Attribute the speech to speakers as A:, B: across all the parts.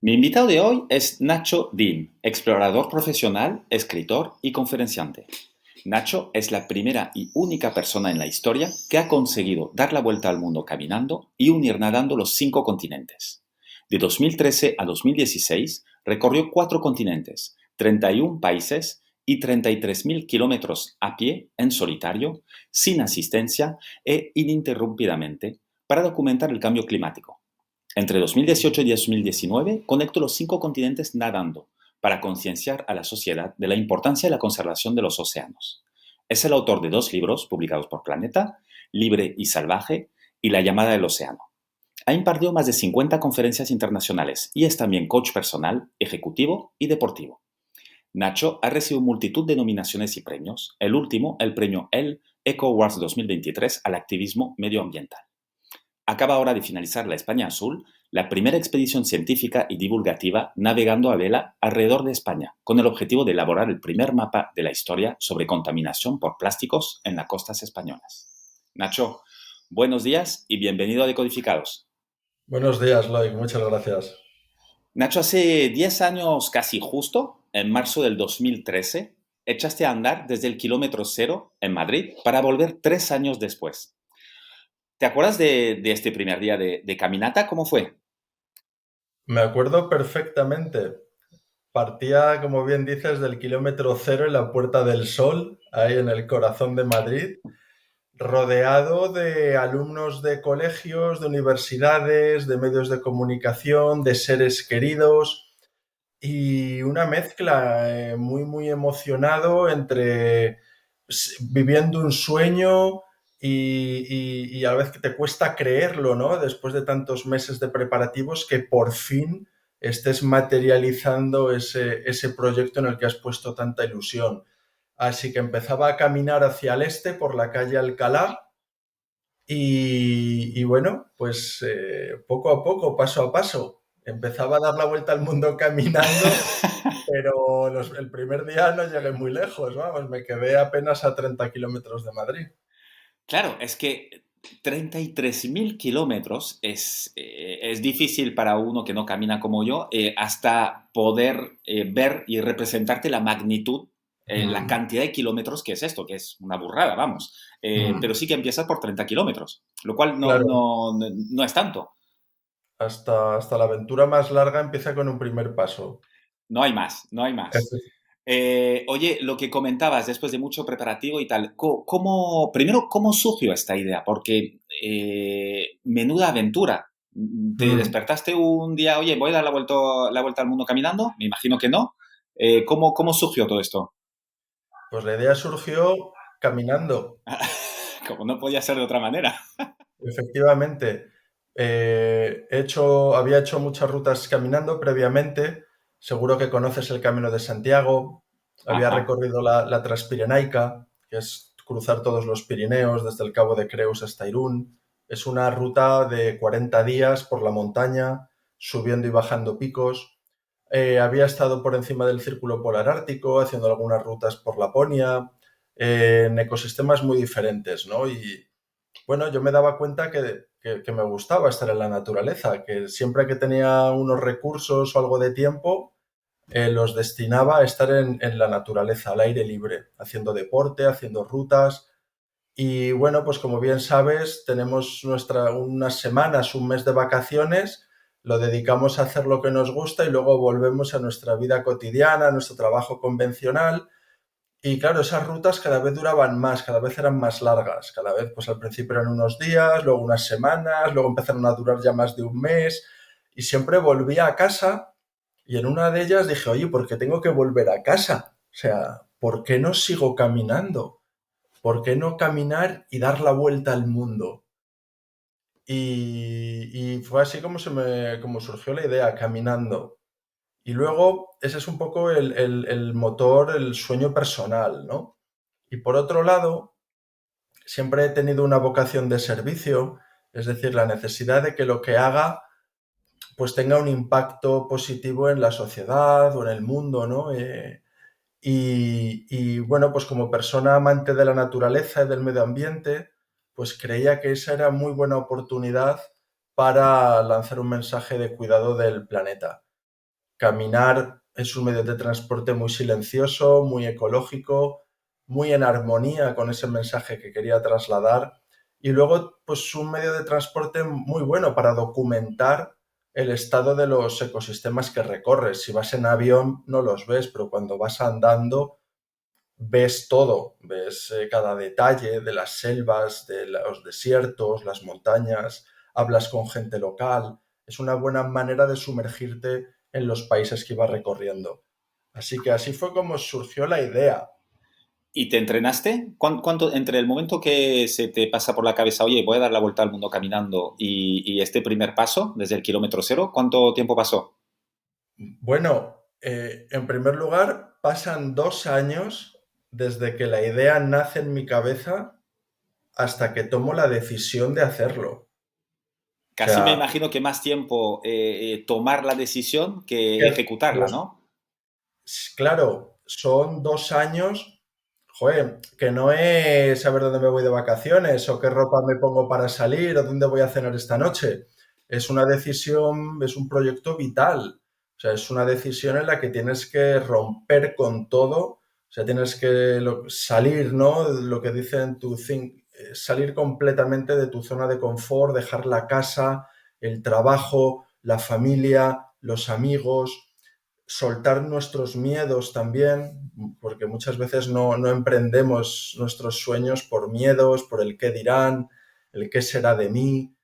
A: Mi invitado de hoy es Nacho Dean, explorador profesional, escritor y conferenciante. Nacho es la primera y única persona en la historia que ha conseguido dar la vuelta al mundo caminando y unir nadando los 5 continentes. De 2013 a 2016 recorrió 4 continentes, 31 países y 33.000 kilómetros a pie en solitario, sin asistencia e ininterrumpidamente para documentar el cambio climático. Entre 2018 y 2019 conecto los 5 continentes nadando para concienciar a la sociedad de la importancia de la conservación de los océanos. Es el autor de 2 libros publicados por Planeta, Libre y Salvaje y La llamada del océano. Ha impartido más de 50 conferencias internacionales y es también coach personal, ejecutivo y deportivo. Nacho ha recibido multitud de nominaciones y premios, el último el premio El Eco Awards 2023 al activismo medioambiental. Acaba ahora de finalizar la España Azul, la primera expedición científica y divulgativa navegando a vela alrededor de España, con el objetivo de elaborar el primer mapa de la historia sobre contaminación por plásticos en las costas españolas. Nacho, buenos días y bienvenido a Decodificados.
B: Buenos días, Loic, muchas gracias.
A: Nacho, hace 10 años casi justo, en marzo del 2013, echaste a andar desde el kilómetro cero en Madrid para volver 3 años después. ¿Te acuerdas de este primer día de caminata? ¿Cómo fue?
B: Me acuerdo perfectamente. Partía, como bien dices, del kilómetro cero en la Puerta del Sol, ahí en el corazón de Madrid, rodeado de alumnos de colegios, de universidades, de medios de comunicación, de seres queridos y una mezcla muy, muy emocionado entre viviendo un sueño y a la vez que te cuesta creerlo, ¿no? Después de tantos meses de preparativos que por fin estés materializando ese proyecto en el que has puesto tanta ilusión. Así que empezaba a caminar hacia el este por la calle Alcalá y bueno, pues poco a poco, paso a paso, empezaba a dar la vuelta al mundo caminando, pero el primer día no llegué muy lejos, vamos, me quedé apenas a 30 kilómetros de Madrid.
A: Claro, es que 33.000 kilómetros es difícil para uno que no camina como yo, hasta poder ver y representarte la magnitud, la
B: Mm,
A: cantidad de kilómetros que es esto, que es una burrada, vamos. Pero
B: mm.
A: sí que empiezas por 30 kilómetros, lo cual
B: Claro,
A: no es tanto.
B: hasta la aventura más larga empieza con un primer paso.
A: No hay más, no hay más.
B: Efe-
A: Oye, lo que comentabas después de mucho preparativo y tal, primero, ¿cómo surgió esta idea? Porque menuda aventura. ¿Te
B: Mm.
A: despertaste un día, oye, voy a dar la vuelta al mundo caminando? Me imagino que no. ¿Cómo surgió todo esto?
B: Pues la idea surgió caminando.
A: Como no podía ser de otra manera.
B: Efectivamente, había hecho muchas rutas caminando previamente. Seguro que conoces el Camino de Santiago. Había
A: Ajá.
B: recorrido la Transpirenaica, que es cruzar todos los Pirineos desde el Cabo de Creus hasta Irún. Es una ruta de 40 días por la montaña, subiendo y bajando picos. Había estado por encima del Círculo Polar Ártico, haciendo algunas rutas por Laponia, en ecosistemas muy diferentes, ¿no? Y bueno, yo me daba cuenta que me gustaba estar en la naturaleza, que siempre que tenía unos recursos o algo de tiempo, los destinaba a estar en la naturaleza, al aire libre, haciendo deporte, haciendo rutas. Y bueno, pues como bien sabes, tenemos unas semanas, un mes de vacaciones, lo dedicamos a hacer lo que nos gusta y luego volvemos a nuestra vida cotidiana, a nuestro trabajo convencional y claro, esas rutas cada vez duraban más, cada vez eran más largas, cada vez pues al principio eran unos días, luego unas semanas, luego empezaron a durar ya más de un mes y siempre volvía a casa y en una de ellas dije, oye, ¿por qué tengo que volver a casa? O sea, ¿por qué no sigo caminando? ¿Por qué no caminar y dar la vuelta al mundo? Y fue así como surgió la idea, caminando. Y luego ese es un poco el motor, el sueño personal, ¿no? Y por otro lado, siempre he tenido una vocación de servicio, es decir, la necesidad de que lo que haga pues tenga un impacto positivo en la sociedad o en el mundo, ¿no? Bueno, pues como persona amante de la naturaleza y del medio ambiente, pues creía que esa era muy buena oportunidad para lanzar un mensaje de cuidado del planeta. Caminar es un medio de transporte muy silencioso, muy ecológico, muy en armonía con ese mensaje que quería trasladar. Y luego, pues un medio de transporte muy bueno para documentar el estado de los ecosistemas que recorres. Si vas en avión no los ves, pero cuando vas andando ves todo, ves cada detalle de las selvas, de los desiertos, las montañas, hablas con gente local. Es una buena manera de sumergirte en los países que iba recorriendo. Así que así fue como surgió la idea.
A: ¿Y te entrenaste? ¿Cuánto, entre el momento que se te pasa por la cabeza, oye, voy a dar la vuelta al mundo caminando y este primer paso, desde el kilómetro cero, cuánto tiempo pasó?
B: Bueno, en primer lugar, pasan 2 años desde que la idea nace en mi cabeza hasta que tomo la decisión de hacerlo. O
A: Casi me
B: sea,
A: imagino que más tiempo tomar la decisión que
B: que
A: ejecutarla,
B: los
A: ¿no?
B: Claro, son 2 años, joder, que no es saber dónde me voy de vacaciones o qué ropa me pongo para salir o dónde voy a cenar esta noche. Es una decisión, es un proyecto vital. O sea, es una decisión en la que tienes que romper con todo. O sea, tienes que salir, ¿no? Lo que dicen salir completamente de tu zona de confort, dejar la casa, el trabajo, la familia, los amigos, soltar nuestros miedos también, porque muchas veces no emprendemos nuestros sueños por miedos, por el qué dirán, el qué será de mí.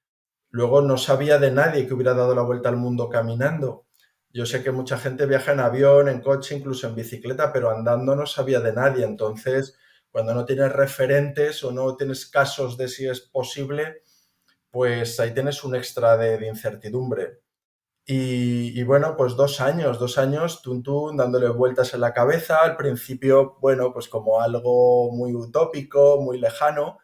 B: Luego no sabía de nadie que hubiera dado la vuelta al mundo caminando. Yo sé que mucha gente viaja en avión, en coche, incluso en bicicleta, pero andando no sabía de nadie. Entonces, cuando no tienes referentes o no tienes casos de si es posible, pues ahí tienes un extra de incertidumbre. Y bueno, pues 2 años, tuntún, dándole vueltas en la cabeza. Al principio, bueno, pues como algo muy utópico, muy lejano,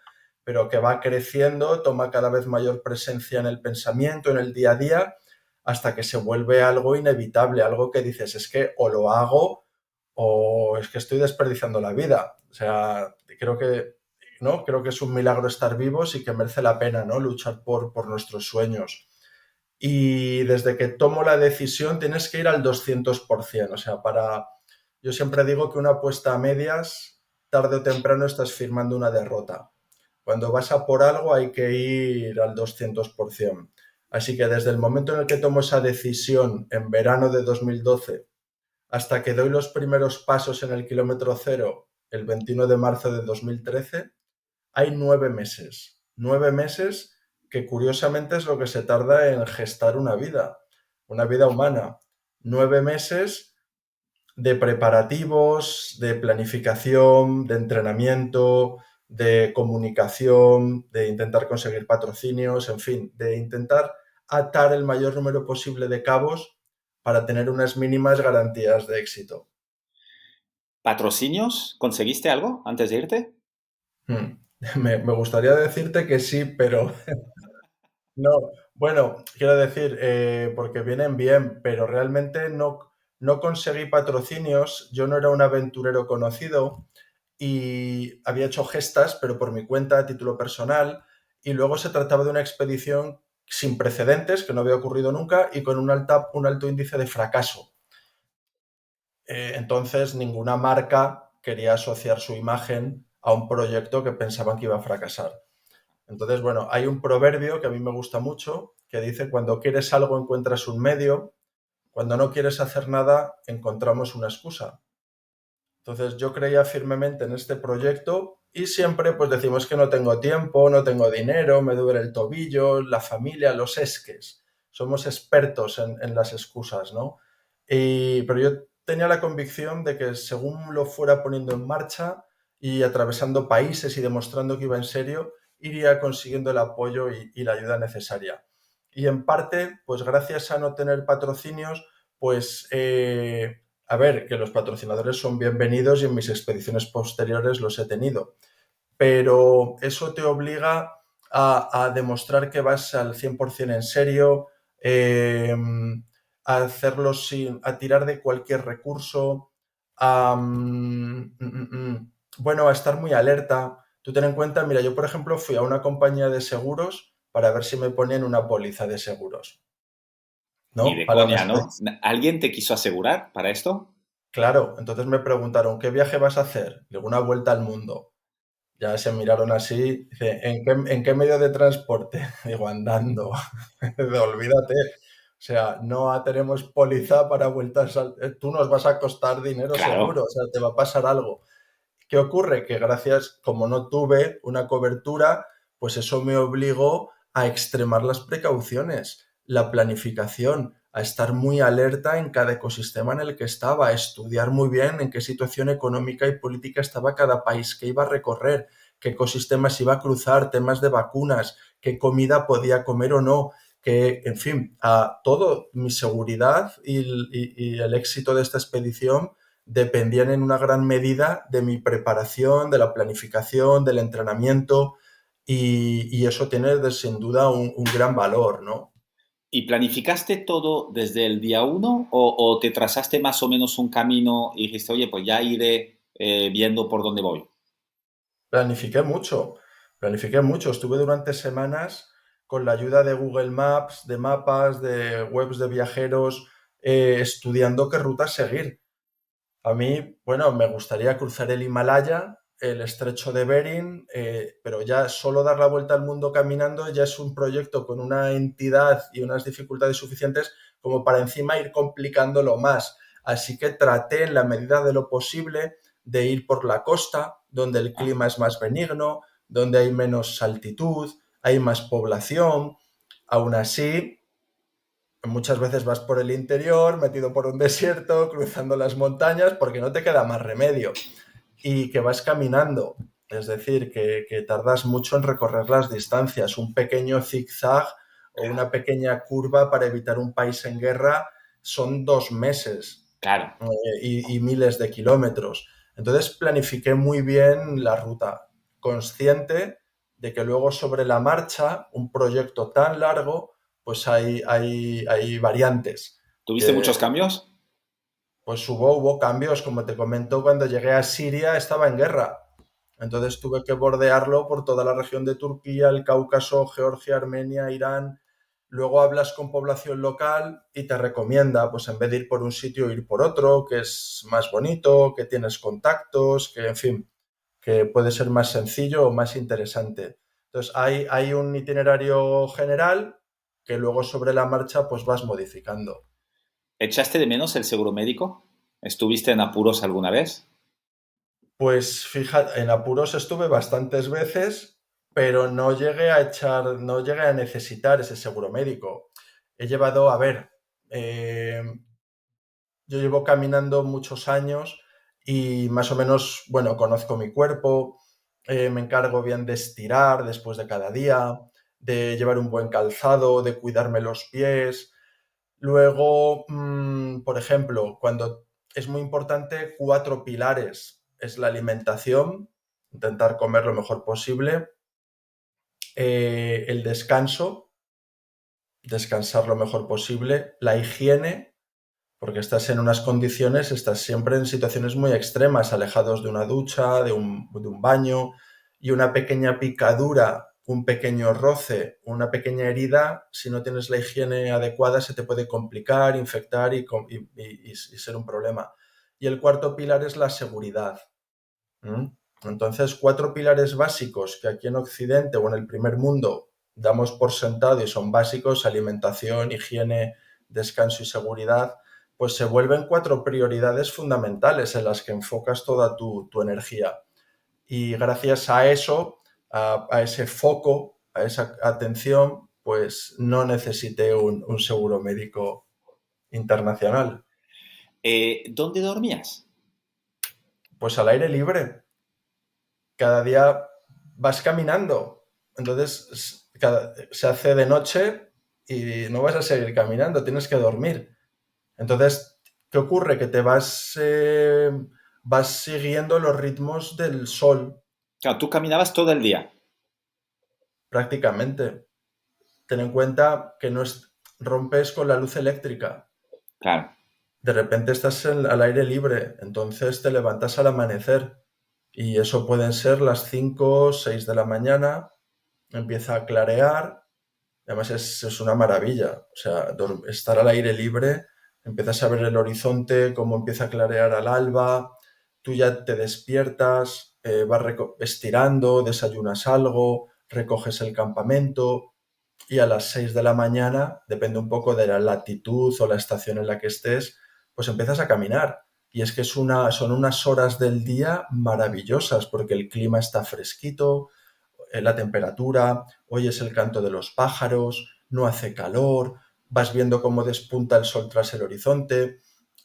B: pero que va creciendo, toma cada vez mayor presencia en el pensamiento, en el día a día, hasta que se vuelve algo inevitable, algo que dices, es que o lo hago o es que estoy desperdiciando la vida. O sea, creo que, ¿no? Creo que es un milagro estar vivos y que merece la pena, ¿no? Luchar por nuestros sueños. Y desde que tomo la decisión tienes que ir al 200%. O sea, yo siempre digo que una apuesta a medias, tarde o temprano estás firmando una derrota. Cuando vas a por algo hay que ir al 200%. Así que desde el momento en el que tomo esa decisión en verano de 2012 hasta que doy los primeros pasos en el kilómetro cero el 21 de marzo de 2013, hay 9 meses. 9 meses que curiosamente es lo que se tarda en gestar una vida humana. 9 meses de preparativos, de planificación, de entrenamiento, de comunicación, de intentar conseguir patrocinios, en fin, de intentar atar el mayor número posible de cabos para tener unas mínimas garantías de éxito.
A: ¿Patrocinios? ¿Conseguiste algo antes de irte?
B: Hmm. Me gustaría decirte que sí, pero no, bueno, quiero decir, porque vienen bien, pero realmente no conseguí patrocinios. Yo no era un aventurero conocido y había hecho gestas, pero por mi cuenta, a título personal, y luego se trataba de una expedición sin precedentes, que no había ocurrido nunca, y con un alto índice de fracaso. Entonces, ninguna marca quería asociar su imagen a un proyecto que pensaban que iba a fracasar. Entonces, bueno, hay un proverbio que a mí me gusta mucho que dice, cuando quieres algo encuentras un medio, cuando no quieres hacer nada encontramos una excusa. Entonces yo creía firmemente en este proyecto y siempre pues decimos que no tengo tiempo, no tengo dinero, me duele el tobillo, la familia, los esques. Somos expertos en las excusas, ¿no? Pero yo tenía la convicción de que según lo fuera poniendo en marcha y atravesando países y demostrando que iba en serio, iría consiguiendo el apoyo y la ayuda necesaria. Y en parte, pues gracias a no tener patrocinios, pues a ver, que los patrocinadores son bienvenidos y en mis expediciones posteriores los he tenido, pero eso te obliga a demostrar que vas al 100% en serio, a hacerlo a tirar de cualquier recurso, bueno, a estar muy alerta. Tú ten en cuenta, mira, yo por ejemplo fui a una compañía de seguros para ver si me ponían una póliza de seguros.
A: Ni
B: ¿no?
A: de
B: Para
A: coña,
B: las
A: ¿no? ¿Alguien te quiso asegurar para esto?
B: Claro, entonces me preguntaron, ¿qué viaje vas a hacer? Digo, una vuelta al mundo. Ya se miraron así, dice, ¿en qué medio de transporte? Digo, andando. Olvídate. O sea, no tenemos póliza para vueltas al... Tú nos vas a costar dinero seguro,
A: Claro,
B: o sea, te va a pasar algo. ¿Qué ocurre? Que gracias, como no tuve una cobertura, pues eso me obligó a extremar las precauciones, la planificación, a estar muy alerta en cada ecosistema en el que estaba, a estudiar muy bien en qué situación económica y política estaba cada país que iba a recorrer, qué ecosistemas iba a cruzar, temas de vacunas, qué comida podía comer o no, que, en fin, a todo mi seguridad y el éxito de esta expedición dependían en una gran medida de mi preparación, de la planificación, del entrenamiento y eso tiene sin duda un gran valor, ¿no?
A: ¿y planificaste todo desde el día uno o te trazaste más o menos un camino y dijiste, oye, pues ya iré viendo por dónde voy?
B: Planifiqué mucho, planifiqué mucho. Estuve durante semanas con la ayuda de Google Maps, de mapas, de webs de viajeros, estudiando qué rutas seguir. A mí, bueno, me gustaría cruzar el Himalaya, el estrecho de Bering, pero ya solo dar la vuelta al mundo caminando ya es un proyecto con una entidad y unas dificultades suficientes como para encima ir complicándolo más. Así que traté en la medida de lo posible de ir por la costa, donde el
A: Ah,
B: clima es más benigno, donde hay menos altitud, hay más población. Aún así, muchas veces vas por el interior, metido por un desierto, cruzando las montañas, porque no te queda más remedio. Y que vas caminando, es decir, que tardas mucho en recorrer las distancias. Un pequeño zigzag o una pequeña curva para evitar un país en guerra son 2 meses
A: claro.
B: y miles de kilómetros. Entonces planifiqué muy bien la ruta, consciente de que luego sobre la marcha, un proyecto tan largo, pues hay variantes.
A: ¿Tuviste
B: Que,
A: muchos cambios?
B: pues hubo cambios, como te comento, cuando llegué a Siria estaba en guerra. Entonces tuve que bordearlo por toda la región de Turquía, el Cáucaso, Georgia, Armenia, Irán. Luego hablas con población local y te recomienda, pues en vez de ir por un sitio, ir por otro, que es más bonito, que tienes contactos, que en fin, que puede ser más sencillo o más interesante. Entonces hay un itinerario general que luego sobre la marcha pues vas modificando.
A: ¿Echaste de menos el seguro médico? ¿Estuviste en apuros alguna vez?
B: Pues fíjate, en apuros estuve bastantes veces, pero no llegué a necesitar ese seguro médico. He llevado, a ver, eh, yo llevo caminando muchos años y más o menos, bueno, conozco mi cuerpo, me encargo bien de estirar después de cada día, de llevar un buen calzado, de cuidarme los pies. Luego, por ejemplo, cuando es muy importante, 4 pilares. Es la alimentación, intentar comer lo mejor posible, el descanso, descansar lo mejor posible, la higiene, porque estás en unas condiciones, estás siempre en situaciones muy extremas, alejados de una ducha, de un baño, y una pequeña picadura, un pequeño roce, una pequeña herida, si no tienes la higiene adecuada, se te puede complicar, infectar y ser un problema. Y el cuarto pilar es la seguridad. ¿Mm? Entonces, 4 pilares básicos que aquí en Occidente o en el primer mundo damos por sentado y son básicos, alimentación, higiene, descanso y seguridad, pues se vuelven 4 prioridades fundamentales en las que enfocas toda tu energía. Y gracias a eso, a ese foco, a esa atención, pues no necesité un seguro médico internacional.
A: ¿Dónde dormías?
B: Pues al aire libre, cada día vas caminando. Entonces se hace de noche y no vas a seguir caminando, tienes que dormir. Entonces, ¿qué ocurre? Que vas siguiendo los ritmos del sol
A: Claro, tú caminabas todo el día.
B: prácticamente. Ten en cuenta que no rompes con la luz eléctrica.
A: Claro.
B: De repente estás al aire libre, entonces te levantas al amanecer y eso pueden ser las 5 o 6 de la mañana, empieza a clarear. Además es una maravilla. O sea, estar al aire libre, empiezas a ver el horizonte, cómo empieza a clarear al alba, tú ya te despiertas, vas estirando, desayunas algo, recoges el campamento y a las 6 de la mañana, depende un poco de la latitud o la estación en la que estés, pues empiezas a caminar. Y es que son unas horas del día maravillosas porque el clima está fresquito, la temperatura, oyes el canto de los pájaros, no hace calor, vas viendo cómo despunta el sol tras el horizonte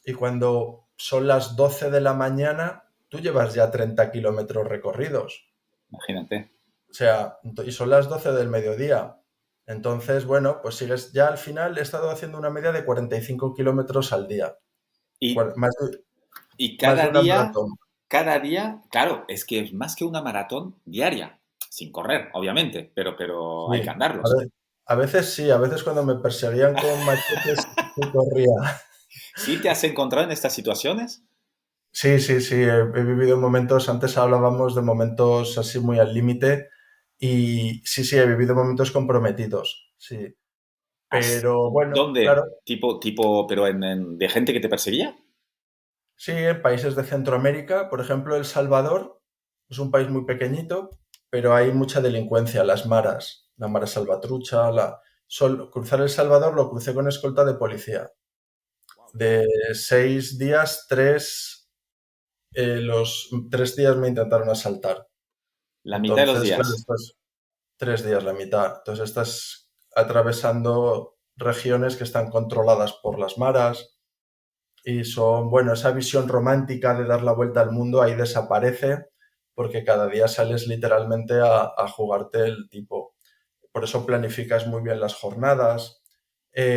B: y cuando son las 12 de la mañana, tú llevas ya 30 kilómetros recorridos.
A: Imagínate.
B: O sea, y son las 12 del mediodía. Entonces, bueno, pues sigues, ya al final he estado haciendo una media de 45 kilómetros al día.
A: Y,
B: Más de,
A: y
B: más de una maratón.
A: cada día, claro, es que es más que una maratón diaria, sin correr, obviamente, pero hay que
B: Sí,
A: andarlos.
B: a veces sí, a veces cuando me perseguían con machetes sí corría.
A: ¿Sí te has encontrado en estas situaciones?
B: Sí, sí, sí, he vivido momentos, antes hablábamos de momentos así muy al límite y sí, sí, he vivido momentos comprometidos, sí. Pero bueno, claro,
A: ¿Dónde? Pero de gente que te perseguía.
B: sí, en países de Centroamérica, por ejemplo, El Salvador es un país muy pequeñito, pero hay mucha delincuencia, las maras, la mara salvatrucha, cruzar El Salvador lo crucé con escolta de policía. De 6 días, los 3 días me intentaron asaltar.
A: La mitad de los
B: Entonces, claro,
A: días.
B: 3 días la mitad. Entonces estás atravesando regiones que están controladas por las maras y son, bueno, esa visión romántica de dar la vuelta al mundo ahí desaparece porque cada día sales literalmente a jugarte el tipo. Por eso planificas muy bien las jornadas,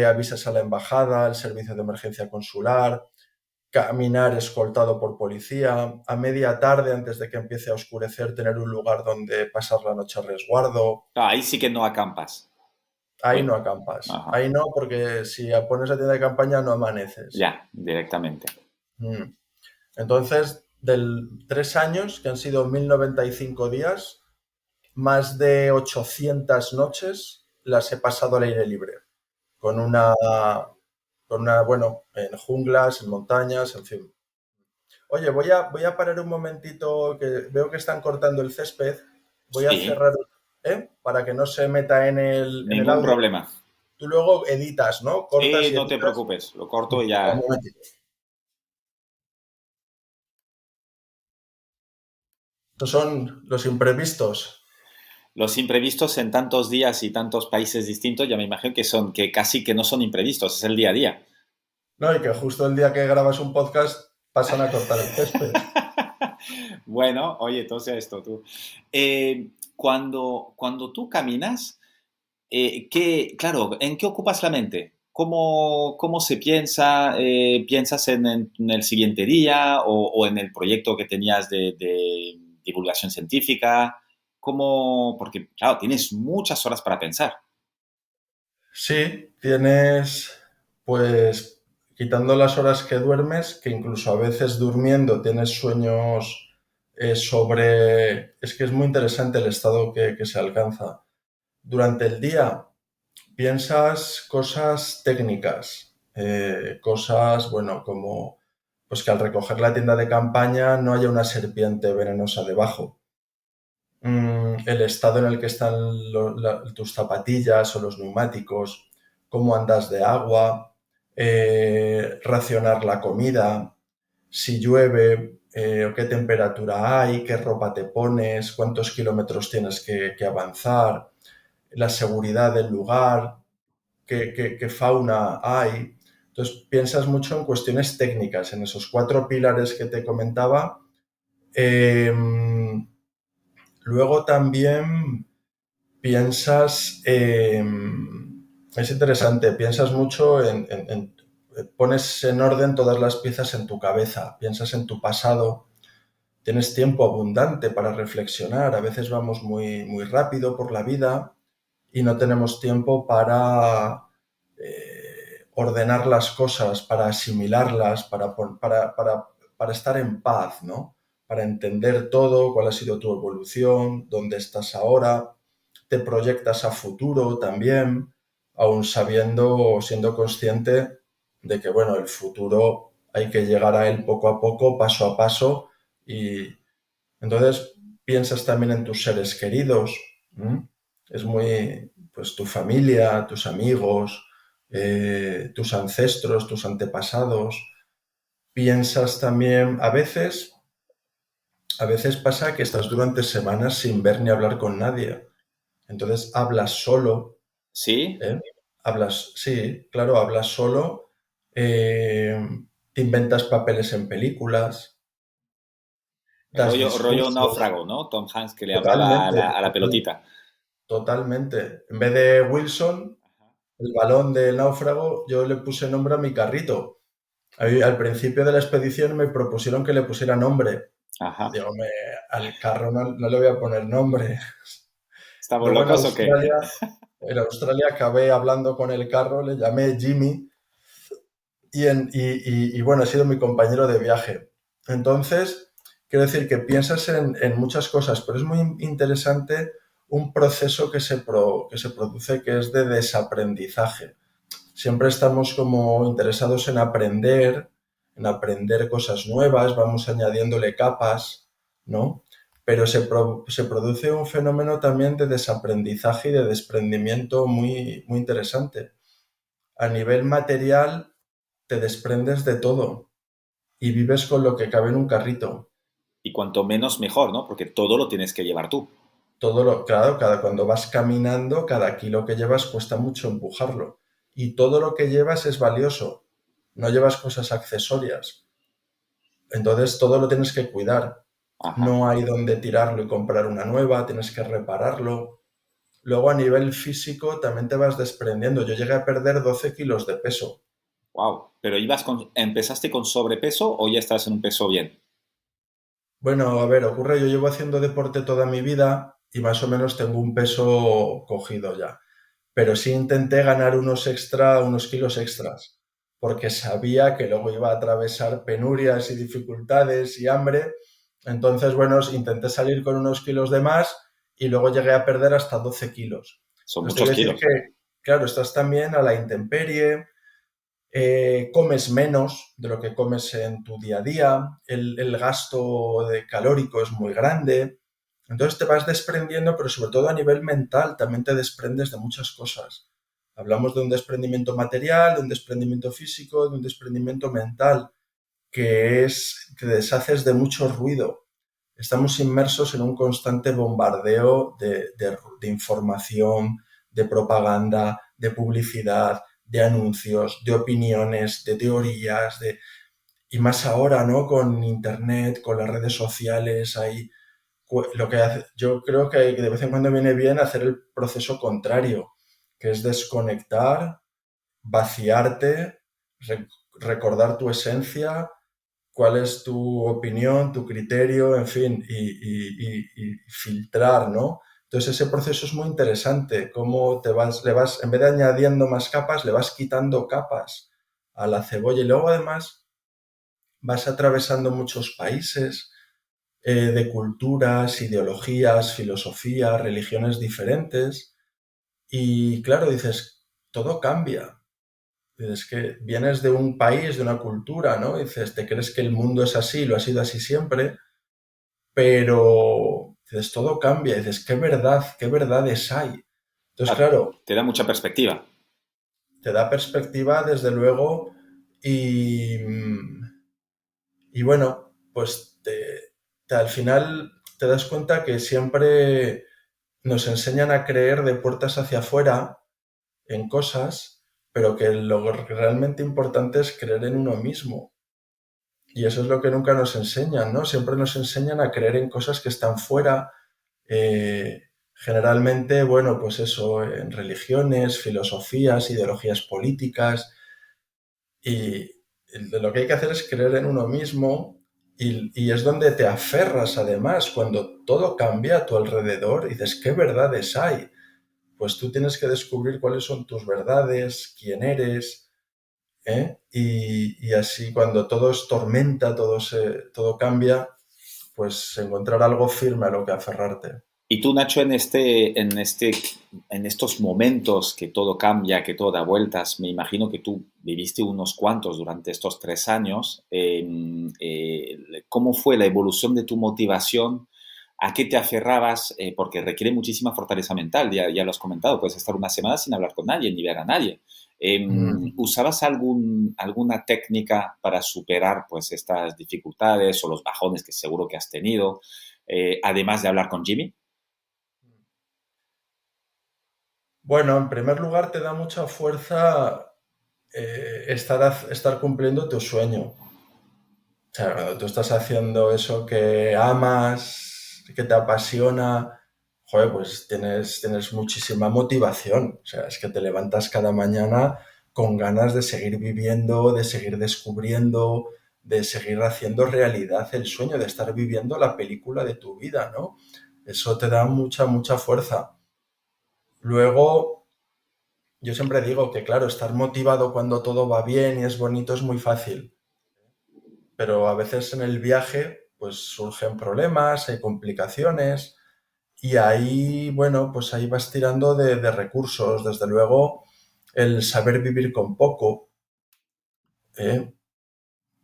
B: avisas a la embajada, al servicio de emergencia consular, caminar escoltado por policía, a media tarde antes de que empiece a oscurecer tener un lugar donde pasar la noche a resguardo.
A: Ah, ahí sí que no acampas.
B: Ahí
A: Oye,
B: no acampas.
A: ajá.
B: Ahí no, porque si pones la tienda de campaña no amaneces.
A: Ya, directamente.
B: Mm. Entonces, del 3 años, que han sido 1095 días, más de 800 noches las he pasado al aire libre. Con bueno, en junglas, en montañas, en fin. Oye, voy a parar un momentito, que veo que están cortando el césped. Voy a
A: Sí,
B: cerrar, para que no se meta en el
A: ningún
B: audio.
A: problema.
B: Tú luego editas, ¿no? Cortas
A: Sí,
B: y
A: no te
B: editas.
A: preocupes, lo corto y
B: Un
A: ya.
B: momentito. Estos son los imprevistos.
A: Los imprevistos en tantos días y tantos países distintos, ya me imagino que casi que no son imprevistos, es el día a día.
B: No, y que justo el día que grabas un podcast pasan a cortar el césped.
A: Bueno, oye, entonces esto tú. Cuando tú caminas, claro, ¿en qué ocupas la mente? ¿Cómo se piensa? ¿Piensas en el siguiente día o en el proyecto que tenías de divulgación científica? Porque, claro, tienes muchas horas para pensar.
B: Sí, tienes, pues, quitando las horas que duermes, que incluso a veces durmiendo tienes sueños sobre... Es que es muy interesante el estado que se alcanza. Durante el día piensas cosas técnicas, cosas, bueno, como pues que al recoger la tienda de campaña no haya una serpiente venenosa debajo. El estado en el que están tus zapatillas o los neumáticos, cómo andas de agua, racionar la comida, si llueve, o qué temperatura hay, qué ropa te pones, cuántos kilómetros tienes que avanzar, la seguridad del lugar, qué fauna hay. Entonces piensas mucho en cuestiones técnicas, en esos 4 pilares que te comentaba. Luego también piensas, es interesante, piensas mucho pones en orden todas las piezas en tu cabeza, piensas en tu pasado, tienes tiempo abundante para reflexionar, a veces vamos muy, muy rápido por la vida y no tenemos tiempo para ordenar las cosas, para asimilarlas, para estar en paz, ¿no? Para entender todo, cuál ha sido tu evolución, dónde estás ahora, te proyectas a futuro también. aún sabiendo o siendo consciente de que, bueno, el futuro hay que llegar a él poco a poco, paso a paso, y entonces piensas también en tus seres queridos. ¿M? Es muy, pues tu familia, tus amigos, tus ancestros, tus antepasados. Piensas también, a veces pasa que estás durante semanas sin ver ni hablar con nadie. Entonces hablas solo,
A: ¿Sí?
B: ¿eh? Hablas, sí, claro, hablas solo, eh, te inventas papeles en películas, das
A: Rollo
B: discursos,
A: náufrago, ¿no? Tom Hanks que le hablaba a
B: totalmente,
A: la pelotita.
B: totalmente. En vez de Wilson, el balón del náufrago, yo le puse nombre a mi carrito. Al principio de la expedición me propusieron que le pusiera nombre.
A: Ajá.
B: Digo, al carro no le voy a poner nombre.
A: ¿Estamos
B: Luego
A: locos o qué?
B: En Australia acabé hablando con el carro, le llamé Jimmy y bueno, ha sido mi compañero de viaje. Entonces, quiero decir que piensas en muchas cosas, pero es muy interesante un proceso que se produce que es de desaprendizaje. Siempre estamos como interesados en aprender cosas nuevas, vamos añadiéndole capas, ¿no? Pero se produce un fenómeno también de desaprendizaje y de desprendimiento muy, muy interesante. A nivel material, te desprendes de todo y vives con lo que cabe en un carrito.
A: Y cuanto menos mejor, ¿no? Porque todo lo tienes que llevar tú.
B: Claro, cuando vas caminando, cada kilo que llevas cuesta mucho empujarlo. Y todo lo que llevas es valioso. No llevas cosas accesorias. Entonces todo lo tienes que cuidar.
A: Ajá.
B: No hay donde tirarlo y comprar una nueva, tienes que repararlo. Luego a nivel físico también te vas desprendiendo. Yo llegué a perder 12 kilos de peso.
A: Wow. ¿Pero empezaste con sobrepeso o ya estás en un peso bien?
B: Bueno, a ver, yo llevo haciendo deporte toda mi vida y más o menos tengo un peso cogido ya. Pero sí intenté ganar unos kilos extras, porque sabía que luego iba a atravesar penurias y dificultades y hambre. Entonces, bueno, intenté salir con unos kilos de más y luego llegué a perder hasta 12 kilos.
A: Son
B: Entonces, te
A: muchos
B: quiero decir
A: kilos.
B: que, claro, estás también a la intemperie, comes menos de lo que comes en tu día a día, el gasto de calórico es muy grande, entonces te vas desprendiendo, pero sobre todo a nivel mental también te desprendes de muchas cosas. Hablamos de un desprendimiento material, de un desprendimiento físico, de un desprendimiento mental, que es que te deshaces de mucho ruido. Estamos inmersos en un constante bombardeo de información, de propaganda, de publicidad, de anuncios, de opiniones, de teorías, y más ahora, ¿no? Con Internet, con las redes sociales, yo creo que de vez en cuando viene bien hacer el proceso contrario, que es desconectar, vaciarte, recordar tu esencia, cuál es tu opinión, tu criterio, en fin, y filtrar, ¿no? Entonces ese proceso es muy interesante, cómo en vez de añadiendo más capas, le vas quitando capas a la cebolla y luego además vas atravesando muchos países de culturas, ideologías, filosofías, religiones diferentes y claro, dices, todo cambia. Es que vienes de un país, de una cultura, ¿no? Dices, te crees que el mundo es así, lo ha sido así siempre, pero dices, todo cambia. Dices, qué verdades hay. Entonces,
A: Ah,
B: claro,
A: te da mucha perspectiva.
B: te da perspectiva, desde luego, y, y bueno, pues al final te das cuenta que siempre nos enseñan a creer de puertas hacia afuera en cosas, pero que lo realmente importante es creer en uno mismo. Y eso es lo que nunca nos enseñan, ¿no? Siempre nos enseñan a creer en cosas que están fuera, generalmente, bueno, pues eso, en religiones, filosofías, ideologías políticas, y lo que hay que hacer es creer en uno mismo y es donde te aferras además, cuando todo cambia a tu alrededor y dices, ¿qué verdades hay? Pues tú tienes que descubrir cuáles son tus verdades, quién eres, ¿eh? Y así cuando todo es tormenta, todo cambia, pues encontrar algo firme a lo que aferrarte.
A: Y tú, Nacho, en estos momentos que todo cambia, que todo da vueltas, me imagino que tú viviste unos cuantos durante estos 3 años. ¿Cómo fue la evolución de tu motivación? ¿A qué te aferrabas? Porque requiere muchísima fortaleza mental, ya lo has comentado, puedes estar una semana sin hablar con nadie ni ver a nadie.
B: Mm.
A: ¿Usabas alguna técnica para superar pues estas dificultades o los bajones que seguro que has tenido, además de hablar con Jimmy?
B: Bueno, en primer lugar te da mucha fuerza estar cumpliendo tu sueño. O sea, cuando tú estás haciendo eso que amas, que te apasiona, joder, pues tienes muchísima motivación. O sea, es que te levantas cada mañana con ganas de seguir viviendo, de seguir descubriendo, de seguir haciendo realidad el sueño, de estar viviendo la película de tu vida, ¿no? Eso te da mucha, mucha fuerza. Luego, yo siempre digo que, claro, estar motivado cuando todo va bien y es bonito es muy fácil, pero a veces en el viaje pues surgen problemas, hay complicaciones y ahí, bueno, pues ahí vas tirando de recursos. Desde luego, el saber vivir con poco, ¿eh?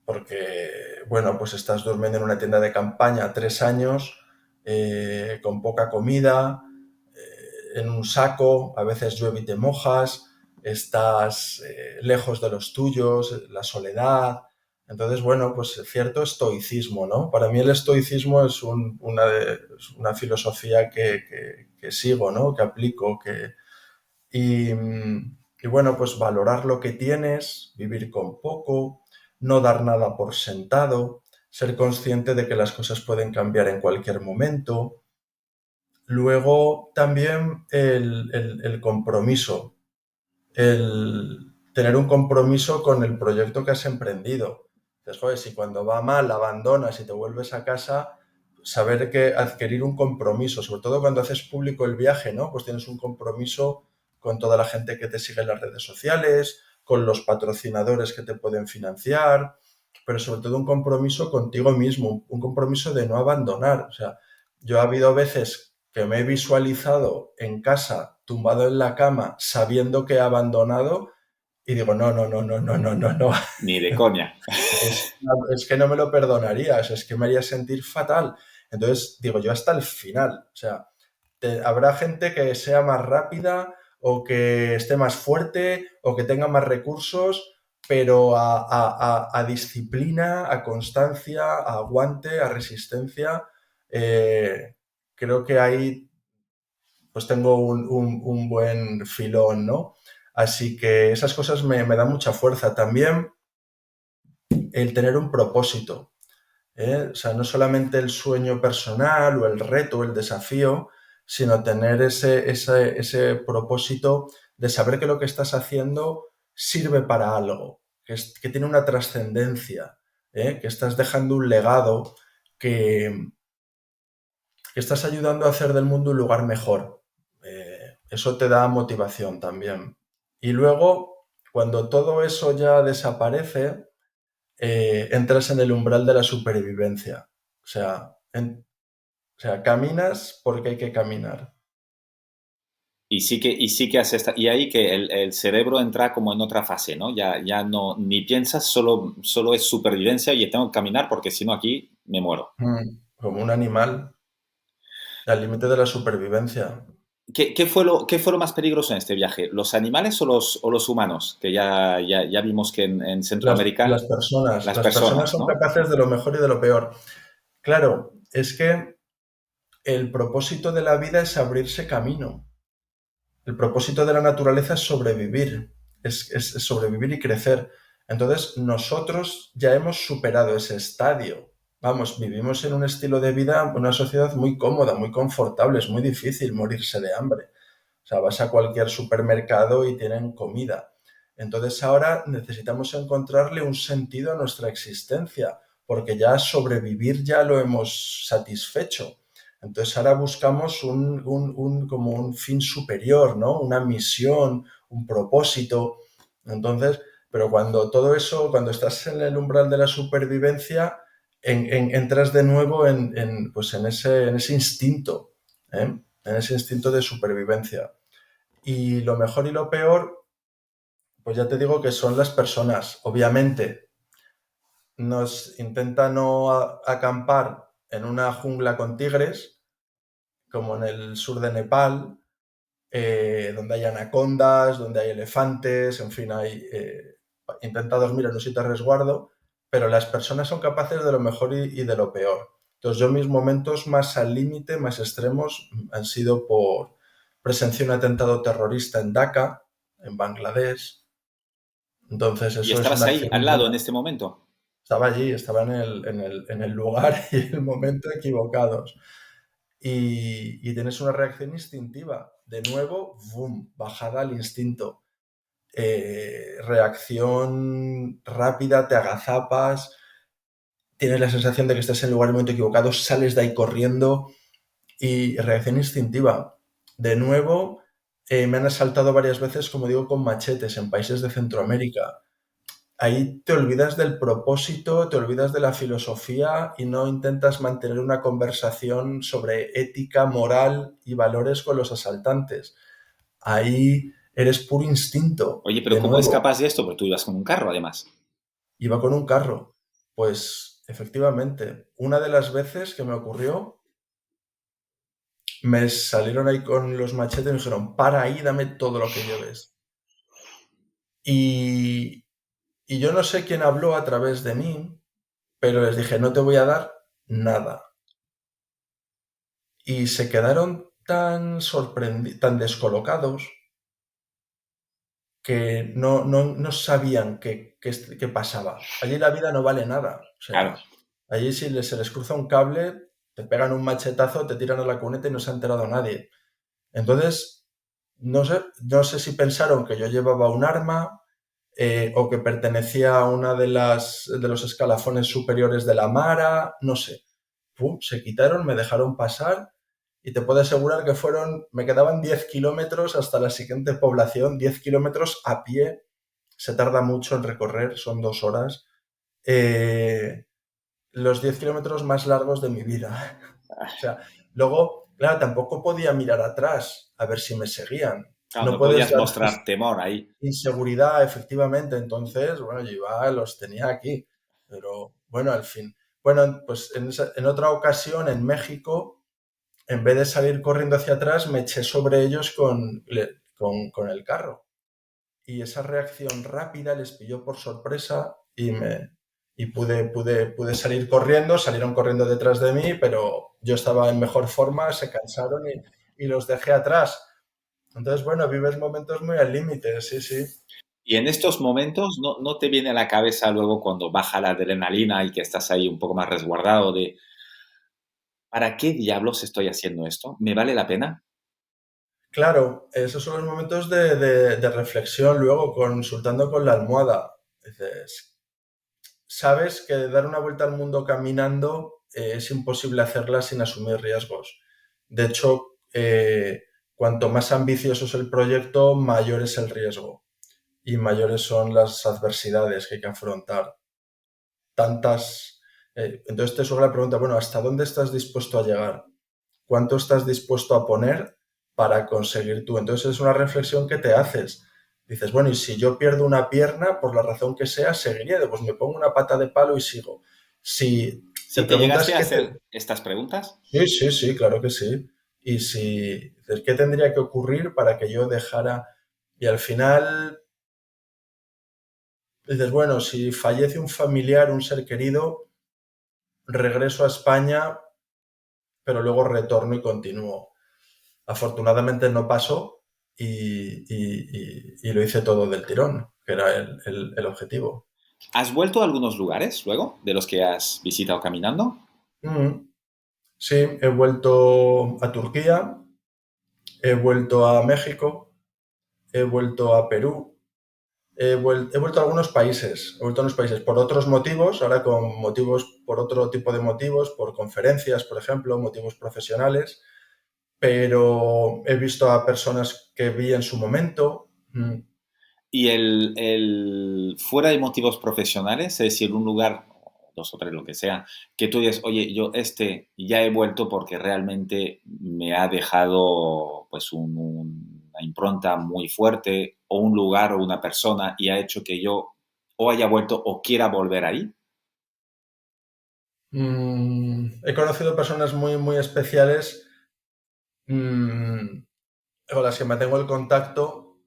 B: Porque, bueno, pues estás durmiendo en una tienda de campaña 3 años, con poca comida, en un saco, a veces llueve y te mojas, estás lejos de los tuyos, la soledad. Entonces, bueno, pues cierto estoicismo, ¿no? Para mí el estoicismo es es una filosofía que sigo, ¿no? Que aplico, y bueno, pues valorar lo que tienes, vivir con poco, no dar nada por sentado, ser consciente de que las cosas pueden cambiar en cualquier momento. Luego también el compromiso, el tener un compromiso con el proyecto que has emprendido. Entonces, joder, si cuando va mal abandonas y te vuelves a casa, saber que adquirir un compromiso, sobre todo cuando haces público el viaje, ¿no? Pues tienes un compromiso con toda la gente que te sigue en las redes sociales, con los patrocinadores que te pueden financiar, pero sobre todo un compromiso contigo mismo, un compromiso de no abandonar. O sea, yo ha habido veces que me he visualizado en casa, tumbado en la cama, sabiendo que he abandonado y digo, no, no, no, no, no, no, no, no.
A: Ni de coña.
B: Es que no me lo perdonarías, es que me haría sentir fatal. Entonces, digo, yo hasta el final, o sea, habrá gente que sea más rápida o que esté más fuerte o que tenga más recursos, pero a disciplina, a constancia, a aguante, a resistencia, eh, creo que ahí pues tengo un buen filón, ¿no? Así que esas cosas me dan mucha fuerza. También el tener un propósito, ¿eh? O sea, no solamente el sueño personal o el reto, el desafío, sino tener ese propósito de saber que lo que estás haciendo sirve para algo, que tiene una trascendencia, ¿eh? Que estás dejando un legado, que, que estás ayudando a hacer del mundo un lugar mejor. Eso te da motivación también. Y luego, cuando todo eso ya desaparece, entras en el umbral de la supervivencia. O sea, caminas porque hay que caminar.
A: Y sí que hace y ahí que el cerebro entra como en otra fase, ¿no? Ya no, ni piensas, solo es supervivencia y tengo que caminar porque si no aquí me muero.
B: Como un animal al límite de la supervivencia.
A: ¿Qué fue lo más peligroso en este viaje? ¿Los animales o los humanos? Que ya vimos que en
B: Las
A: Centroamérica,
B: personas,
A: las
B: las personas
A: personas,
B: son
A: ¿no?
B: capaces de lo mejor y de lo peor. Claro, es que el propósito de la vida es abrirse camino. El propósito de la naturaleza es sobrevivir, es sobrevivir y crecer. Entonces, nosotros ya hemos superado ese estadio. Vamos, vivimos en un estilo de vida, una sociedad muy cómoda, muy confortable, es muy difícil morirse de hambre. O sea, vas a cualquier supermercado y tienen comida. Entonces ahora necesitamos encontrarle un sentido a nuestra existencia, porque ya sobrevivir ya lo hemos satisfecho. Entonces ahora buscamos como un fin superior, ¿no? Una misión, un propósito. Entonces, pero cuando todo eso, cuando estás en el umbral de la supervivencia, entras de nuevo pues en ese instinto. ¿eh? En ese instinto de supervivencia. Y lo mejor y lo peor, pues ya te digo que son las personas. Obviamente, nos intenta no acampar en una jungla con tigres, como en el sur de Nepal, donde hay anacondas, donde hay elefantes, en fin, intenta dormir en un sitio de resguardo, pero las personas son capaces de lo mejor y de lo peor. Entonces yo mis momentos más al límite, más extremos, han sido por presenciar un atentado terrorista en Dhaka, en Bangladesh. Entonces
A: ¿Y
B: eso es
A: estabas
B: una
A: ahí,
B: acción
A: al lado, en
B: humana.
A: este momento?
B: Estaba allí, estaba en el lugar y el momento equivocados. Y tienes una reacción instintiva. De nuevo, boom, bajada al instinto. Reacción rápida, te agazapas, tienes la sensación de que estás en el lugar y el momento equivocado, sales de ahí corriendo y reacción instintiva. De nuevo, me han asaltado varias veces, como digo, con machetes en países de Centroamérica. Ahí te olvidas del propósito, te olvidas de la filosofía y no intentas mantener una conversación sobre ética, moral y valores con los asaltantes. Ahí eres puro instinto,
A: Oye, pero
B: de
A: ¿cómo
B: nuevo.
A: escapas de esto? Porque tú ibas con un carro, además.
B: Iba con un carro. Pues efectivamente, una de las veces que me ocurrió, me salieron ahí con los machetes y me dijeron, para ahí, dame todo lo que lleves. Y, y yo no sé quién habló a través de mí, pero les dije, no te voy a dar nada. Y se quedaron tan sorprendidos, tan descolocados, que no sabían qué pasaba. Allí la vida no vale nada. O
A: Claro.
B: sea, allí si se les cruza un cable, te pegan un machetazo, te tiran a la cuneta y no se ha enterado nadie. Entonces, no sé si pensaron que yo llevaba un arma, o que pertenecía a una de los escalafones superiores de la Mara, no sé. Pum, se quitaron, me dejaron pasar y te puedo asegurar que me quedaban 10 kilómetros hasta la siguiente población, 10 kilómetros a pie, se tarda mucho en recorrer, son 2 horas. Eh, los 10 kilómetros más largos de mi vida. O sea, luego, claro, tampoco podía mirar atrás a ver si me seguían.
A: Claro,
B: No
A: no
B: puedes
A: podías
B: dar
A: mostrar temor ahí.
B: inseguridad, efectivamente. Entonces, bueno, yo iba, los tenía aquí. Pero bueno, al fin. Bueno, pues en otra ocasión, en México, en vez de salir corriendo hacia atrás, me eché sobre ellos con el carro. Y esa reacción rápida les pilló por sorpresa y pude salir corriendo, salieron corriendo detrás de mí, pero yo estaba en mejor forma, se cansaron y los dejé atrás. Entonces, bueno, vives momentos muy al límite, sí, sí.
A: Y en estos momentos, ¿no te viene a la cabeza luego cuando baja la adrenalina y que estás ahí un poco más resguardado de ¿para qué diablos estoy haciendo esto? ¿Me vale la pena?
B: Claro, esos son los momentos de reflexión, luego consultando con la almohada. Dices, sabes que dar una vuelta al mundo caminando, es imposible hacerla sin asumir riesgos. De hecho, cuanto más ambicioso es el proyecto, mayor es el riesgo y mayores son las adversidades que hay que afrontar. Tantas. Entonces te surge la pregunta, bueno, ¿hasta dónde estás dispuesto a llegar? ¿Cuánto estás dispuesto a poner para conseguir tú? Entonces es una reflexión que te haces. Dices, bueno, y si yo pierdo una pierna, por la razón que sea, seguiría. Pues me pongo una pata de palo y sigo. Si te
A: Si te
B: preguntas
A: llegaste a hacer estas preguntas,
B: Sí, sí, sí, claro que sí. Y si dices, ¿qué tendría que ocurrir para que yo dejara? Y al final dices, bueno, si fallece un familiar, un ser querido, regreso a España, pero luego retorno y continúo. Afortunadamente no pasó y lo hice todo del tirón, que era el objetivo.
A: ¿has vuelto a algunos lugares luego de los que has visitado caminando?
B: Mm, sí, he vuelto a Turquía, he vuelto a México, he vuelto a Perú, he vuelto a algunos países, he vuelto a unos países por otros motivos, ahora con motivos, por otro tipo de motivos, por conferencias, por ejemplo, motivos profesionales, pero he visto a personas que vi en su momento.
A: Y fuera de motivos profesionales, es decir, un lugar dos o tres, lo que sea, que tú dices, oye, yo ya he vuelto porque realmente me ha dejado pues una impronta muy fuerte o un lugar o una persona y ha hecho que yo o haya vuelto o quiera volver ahí?
B: He conocido personas muy, muy especiales mm, con las que mantengo el contacto,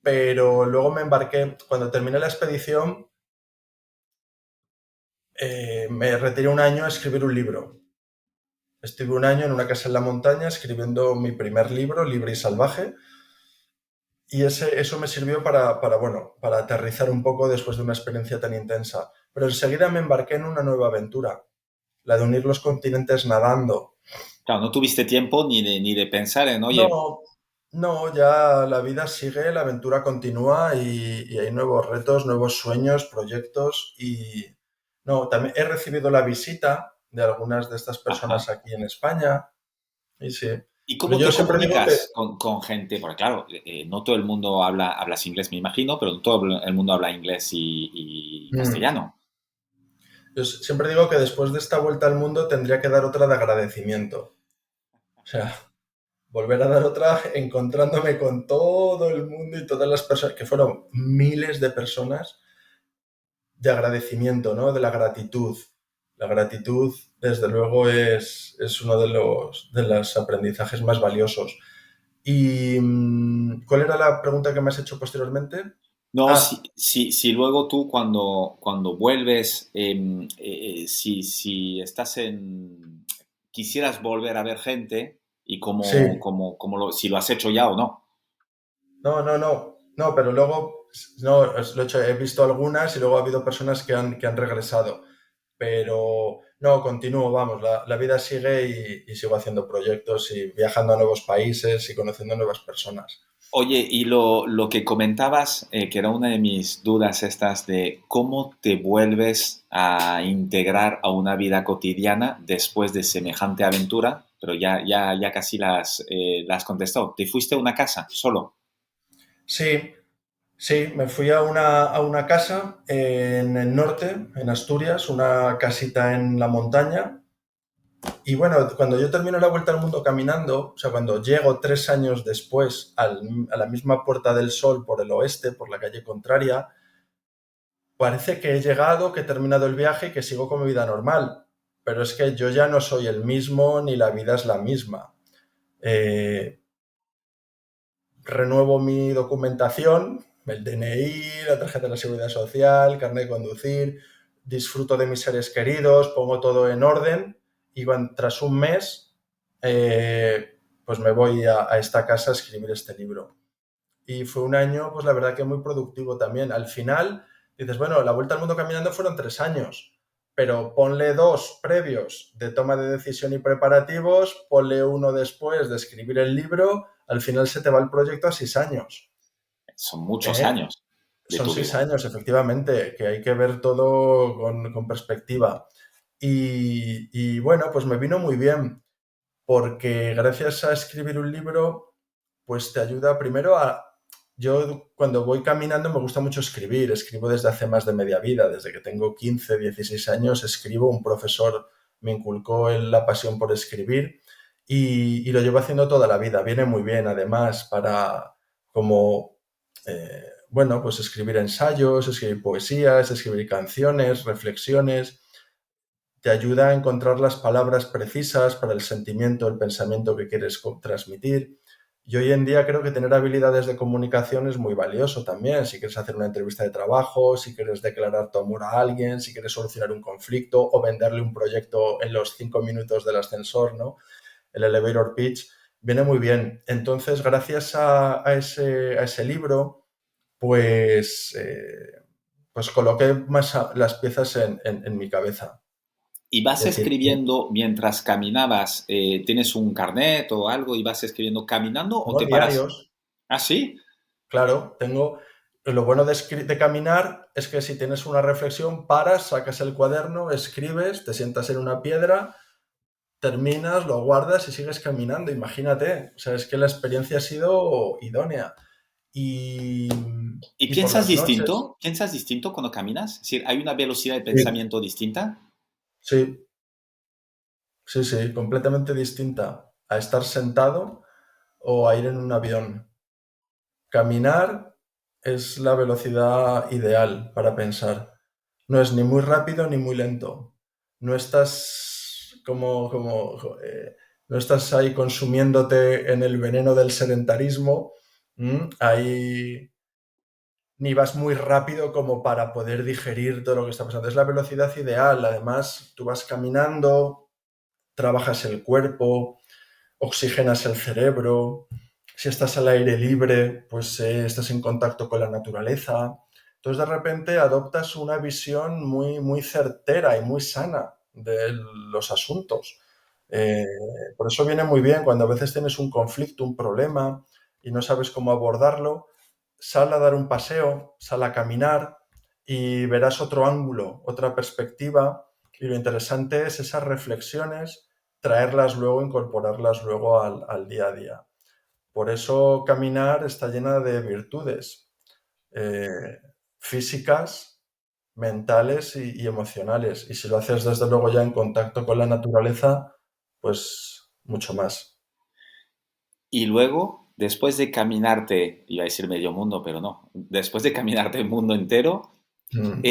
B: pero luego me embarqué, cuando terminé la expedición, me retiré un año a escribir un libro. Estuve un año en una casa en la montaña escribiendo mi primer libro, Libre y Salvaje, y eso me sirvió bueno, para aterrizar un poco después de una experiencia tan intensa. Pero enseguida me embarqué en una nueva aventura, la de unir los continentes nadando.
A: Claro, no tuviste tiempo ni de pensar en, oye,
B: No, no, ya la vida sigue, la aventura continúa y hay nuevos retos, nuevos sueños, proyectos y no, también he recibido la visita de algunas de estas personas
A: ajá.
B: aquí en España y sí,
A: ¿Y
B: pero
A: cómo
B: yo
A: te
B: siempre digo que
A: comunicas con gente? Porque claro, no todo el mundo hablas inglés, me imagino, pero no todo el mundo habla inglés y
B: mm,
A: castellano.
B: yo siempre digo que después de esta vuelta al mundo tendría que dar otra de agradecimiento. O sea, volver a dar otra encontrándome con todo el mundo y todas las personas, que fueron miles de personas de agradecimiento, ¿no? De la gratitud. La gratitud, desde luego, es uno de los aprendizajes más valiosos. ¿Y cuál era la pregunta que me has hecho posteriormente?
A: No,
B: Ah,
A: si luego tú cuando vuelves, si estás quisieras volver a ver gente y
B: sí,
A: si lo has hecho ya o no.
B: no, pero luego, no, lo he hecho, he visto algunas y luego ha habido personas que han regresado. Pero no, continúo, vamos, la vida sigue y sigo haciendo proyectos y viajando a nuevos países y conociendo nuevas personas.
A: Oye, y lo que comentabas, que era una de mis dudas estas de cómo te vuelves a integrar a una vida cotidiana después de semejante aventura, pero ya casi las contestado. ¿Te fuiste a una casa solo?
B: Sí, sí, me fui a una casa en el norte, en Asturias, una casita en la montaña. Y bueno, cuando yo termino la vuelta al mundo caminando, o sea, cuando llego 3 años después a la misma Puerta del Sol por el oeste, por la calle contraria, parece que he llegado, que he terminado el viaje y que sigo con mi vida normal. Pero es que yo ya no soy el mismo ni la vida es la misma. Eh, Renuevo mi documentación, el DNI, la tarjeta de la Seguridad Social, carnet de conducir, disfruto de mis seres queridos, pongo todo en orden y tras un mes pues me voy a esta casa a escribir este libro. Y fue un año, pues la verdad que muy productivo también. Al final dices, bueno, la vuelta al mundo caminando fueron 3 años, pero ponle 2 previos de toma de decisión y preparativos, ponle uno después de escribir el libro, al final se te va el proyecto a 6 años.
A: Son muchos
B: ¿Eh?
A: años de
B: Son
A: tu
B: seis
A: vida.
B: años, efectivamente, que hay que ver todo con perspectiva. Y bueno, pues me vino muy bien, porque gracias a escribir un libro, pues te ayuda primero a... Yo cuando voy caminando me gusta mucho escribir, escribo desde hace más de media vida, desde que tengo 15, 16 años escribo, un profesor me inculcó la pasión por escribir y lo llevo haciendo toda la vida, viene muy bien además para como, bueno, pues escribir ensayos, escribir poesías, escribir canciones, reflexiones, te ayuda a encontrar las palabras precisas para el sentimiento, el pensamiento que quieres transmitir. Y hoy en día creo que tener habilidades de comunicación es muy valioso también. Si quieres hacer una entrevista de trabajo, si quieres declarar tu amor a alguien, si quieres solucionar un conflicto o venderle un proyecto en los 5 minutos del ascensor, ¿no? El elevator pitch, viene muy bien. Entonces, gracias a ese libro, pues, pues coloqué más las piezas en mi cabeza.
A: ¿Y vas
B: Es decir,
A: escribiendo mientras caminabas? ¿Tienes un carnet o algo y vas escribiendo caminando o
B: tengo
A: te paras?
B: diarios,
A: ¿Ah, sí?
B: claro, tengo... Lo bueno de caminar es que si tienes una reflexión, paras, sacas el cuaderno, escribes, te sientas en una piedra, terminas, lo guardas y sigues caminando. Imagínate, o sea, es que la experiencia ha sido idónea. y,
A: ¿Y
B: y por
A: piensas
B: las noches,
A: distinto? ¿Piensas distinto cuando caminas? Es decir, ¿hay una velocidad de
B: sí,
A: pensamiento distinta?
B: sí, sí, sí, completamente distinta a estar sentado o a ir en un avión. Caminar es la velocidad ideal para pensar. No es ni muy rápido ni muy lento. No estás no estás ahí consumiéndote en el veneno del sedentarismo. Ahí ni vas muy rápido como para poder digerir todo lo que está pasando. Es la velocidad ideal. Además, tú vas caminando, trabajas el cuerpo, oxigenas el cerebro. Si estás al aire libre, pues estás en contacto con la naturaleza. Entonces, de repente adoptas una visión muy, muy certera y muy sana de los asuntos. Eh, por eso viene muy bien cuando a veces tienes un conflicto, un problema y no sabes cómo abordarlo, sal a dar un paseo, sal a caminar y verás otro ángulo, otra perspectiva. Y lo interesante es esas reflexiones, traerlas luego, incorporarlas luego al día a día. Por eso caminar está llena de virtudes eh, físicas, mentales y emocionales. Y si lo haces desde luego ya en contacto con la naturaleza, pues mucho más.
A: Y luego, después de caminarte, iba a decir medio mundo, pero no, después de caminarte el mundo entero,
B: Mm.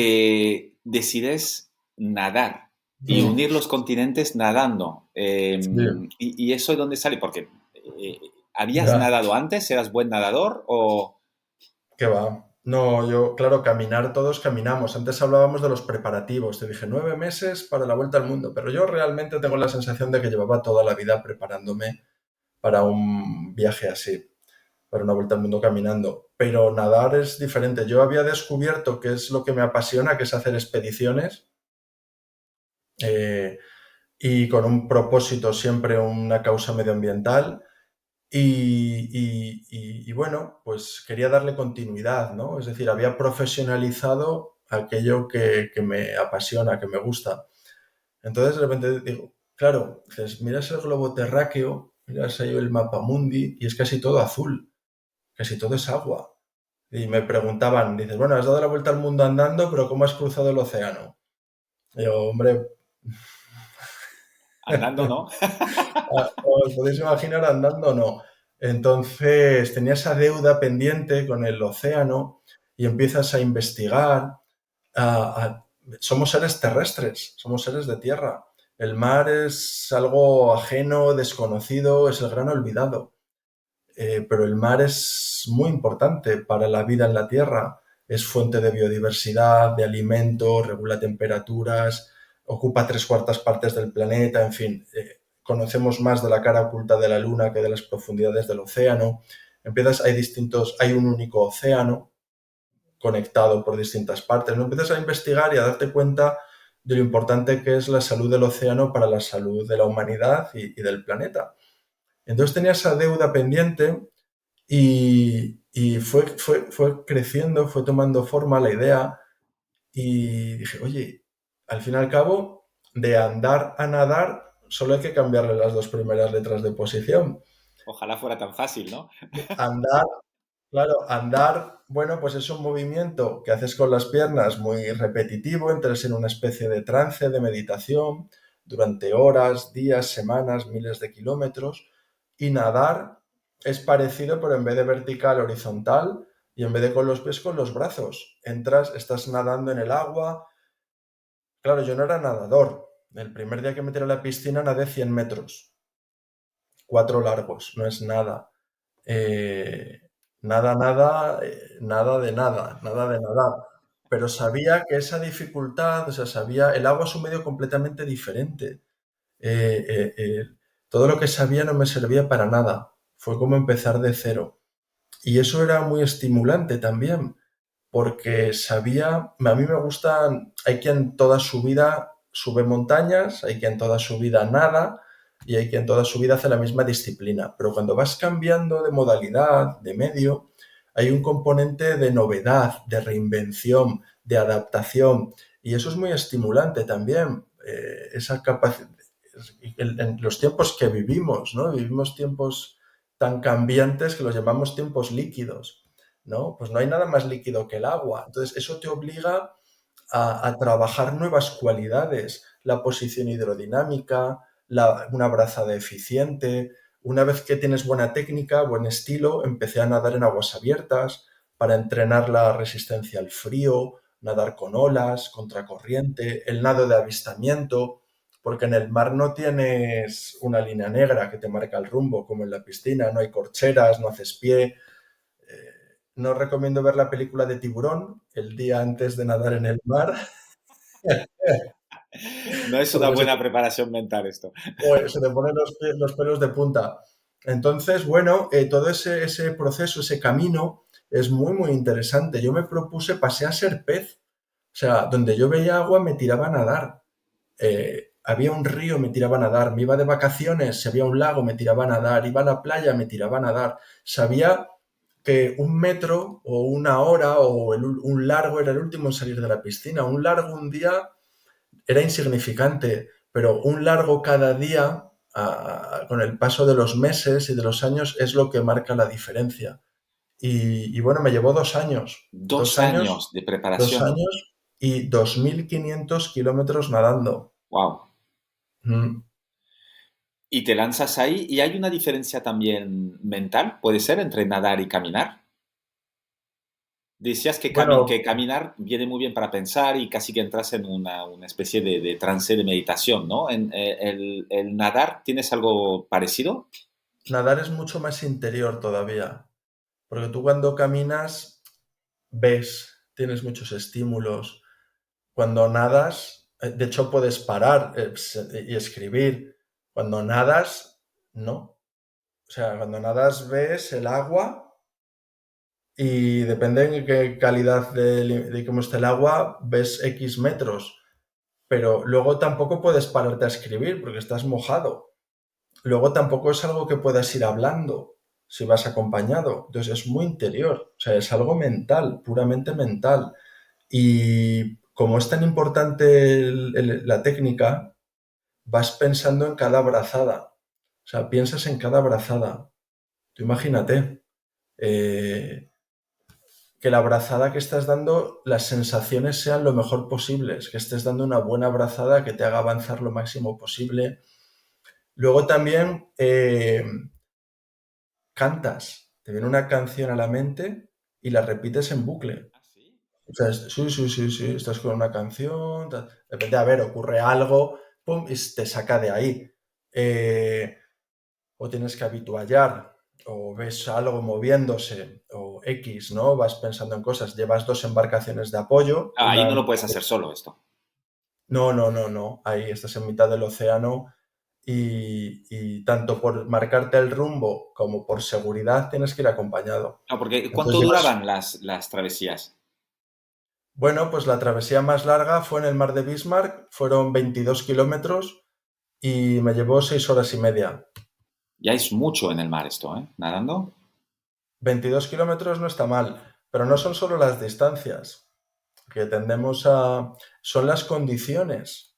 A: decides nadar y
B: Mm.
A: unir los continentes nadando.
B: Sí,
A: Y eso es donde sale, porque ¿habías
B: ya,
A: nadado antes? ¿Eras buen nadador? O
B: qué va. No, yo, claro, caminar todos caminamos. Antes hablábamos de los preparativos. Te dije 9 meses para la vuelta al mundo, pero yo realmente tengo la sensación de que llevaba toda la vida preparándome para un viaje así, para una vuelta al mundo caminando. Pero nadar es diferente. Yo había descubierto que es lo que me apasiona, que es hacer expediciones eh, y con un propósito siempre, una causa medioambiental. Y bueno, pues quería darle continuidad, ¿no? Es decir, había profesionalizado aquello que me apasiona, que me gusta. Entonces de repente digo, claro, dices, miras el globo terráqueo, miras ahí el mapa mundi y es casi todo azul, casi todo es agua. Y me preguntaban, dices, bueno, has dado la vuelta al mundo andando, pero ¿cómo has cruzado el océano? Y yo, hombre,
A: andando, ¿no?
B: os podéis imaginar andando o no. Entonces tenía esa deuda pendiente con el océano y empiezas a investigar. Somos seres terrestres, somos seres de tierra. El mar es algo ajeno, desconocido, es el gran olvidado. Pero el mar es muy importante para la vida en la Tierra. Es fuente de biodiversidad, de alimentos, regula temperaturas, ocupa 3/4 partes del planeta, en fin, conocemos más de la cara oculta de la Luna que de las profundidades del océano. Hay un único océano conectado por distintas partes. ¿No? Empiezas a investigar y a darte cuenta de lo importante que es la salud del océano para la salud de la humanidad y del planeta. Entonces tenía esa deuda pendiente y fue creciendo, fue tomando forma la idea y dije, oye, al fin y al cabo, de andar a nadar, solo hay que cambiarle las 2 primeras letras de posición.
A: Ojalá fuera tan fácil, ¿no?
B: Andar, claro, andar, bueno, pues es un movimiento que haces con las piernas muy repetitivo, entras en una especie de trance de meditación durante horas, días, semanas, miles de kilómetros. Y nadar es parecido, pero en vez de vertical, horizontal, y en vez de con los pies, con los brazos. Entras, estás nadando en el agua. Claro, yo no era nadador. El primer día que me tiré a la piscina nadé 100 metros, 4 largos, no es nada. Eh, nada de nada. Pero sabía que esa dificultad, o sea, sabía, el agua es un medio completamente diferente. Eh, eh, eh, Todo lo que sabía no me servía para nada. Fue como empezar de cero. Y eso era muy estimulante también, porque sabía, a mí me gustan, hay quien toda su vida sube montañas, hay quien toda su vida nada y hay quien toda su vida hace la misma disciplina. Pero cuando vas cambiando de modalidad, de medio, hay un componente de novedad, de reinvención, de adaptación y eso es muy estimulante también. Esa capacidad, en los tiempos que vivimos, ¿no? Vivimos tiempos tan cambiantes que los llamamos tiempos líquidos. ¿no? Pues no hay nada más líquido que el agua. Entonces, eso te obliga a trabajar nuevas cualidades, la posición hidrodinámica, una brazada eficiente. Una vez que tienes buena técnica, buen estilo, empecé a nadar en aguas abiertas para entrenar la resistencia al frío, nadar con olas, contracorriente, el nado de avistamiento, porque en el mar no tienes una línea negra que te marca el rumbo, como en la piscina, no hay corcheras, no haces pie. No recomiendo ver la película de Tiburón el día antes de nadar en el mar,
A: No es una
B: porque
A: buena preparación mental esto.
B: se te ponen los pelos de punta. Entonces, bueno, todo ese proceso, ese camino es muy, muy interesante. Yo me propuse, pasé a ser pez. O sea, donde yo veía agua me tiraba a nadar. Había un río, me tiraba a nadar. Me iba de vacaciones, si había un lago, me tiraba a nadar. Iba a la playa, me tiraba a nadar. Sabía que un metro o una hora o un largo era el último en salir de la piscina. Un largo un día era insignificante, pero un largo cada día, con el paso de los meses y de los años, es lo que marca la diferencia. Y bueno, me llevó 2 años,
A: Dos años de
B: dos
A: preparación.
B: años y 2.500 kilómetros nadando.
A: Wow.
B: Mm.
A: Y te lanzas ahí y hay una diferencia también mental, puede ser, entre nadar y caminar. Decías que, que
B: Bueno,
A: caminar viene muy bien para pensar y casi que entras en una especie de trance de meditación, ¿no? El nadar, ¿tienes algo parecido?
B: nadar es mucho más interior todavía, porque tú cuando caminas ves, tienes muchos estímulos. Cuando nadas, de hecho puedes parar y escribir. Cuando nadas, no. O sea, cuando nadas ves el agua y depende de qué calidad de cómo esté el agua, ves X metros. Pero luego tampoco puedes pararte a escribir porque estás mojado. Luego tampoco es algo que puedas ir hablando si vas acompañado. Entonces es muy interior. O sea, es algo mental, puramente mental. Y como es tan importante la técnica, vas pensando en cada brazada. O sea, piensas en cada brazada. Tú imagínate que la brazada que estás dando, las sensaciones sean lo mejor posibles, que estés dando una buena brazada que te haga avanzar lo máximo posible. Luego también cantas, te viene una canción a la mente y la repites en bucle.
A: Ah, sí.
B: O sea, sí, sí, sí, sí, estás con una canción, de repente, a ver, ocurre algo, pum, y te saca de ahí. Eh, o tienes que habituallar, o ves algo moviéndose, o X, ¿no? Vas pensando en cosas. Llevas 2 embarcaciones de apoyo,
A: Ah, ahí no lo puedes hacer solo esto.
B: No, no, no, no. Ahí estás en mitad del océano y tanto por marcarte el rumbo como por seguridad tienes que ir acompañado.
A: No, porque
B: Entonces
A: ¿cuánto
B: llevas,
A: duraban las travesías?
B: bueno, pues la travesía más larga fue en el mar de Bismarck, fueron 22 kilómetros y me llevó 6 horas y media.
A: Ya es mucho en el mar esto, ¿eh? Nadando.
B: 22 kilómetros no está mal, pero no son solo las distancias, que tendemos a... son las condiciones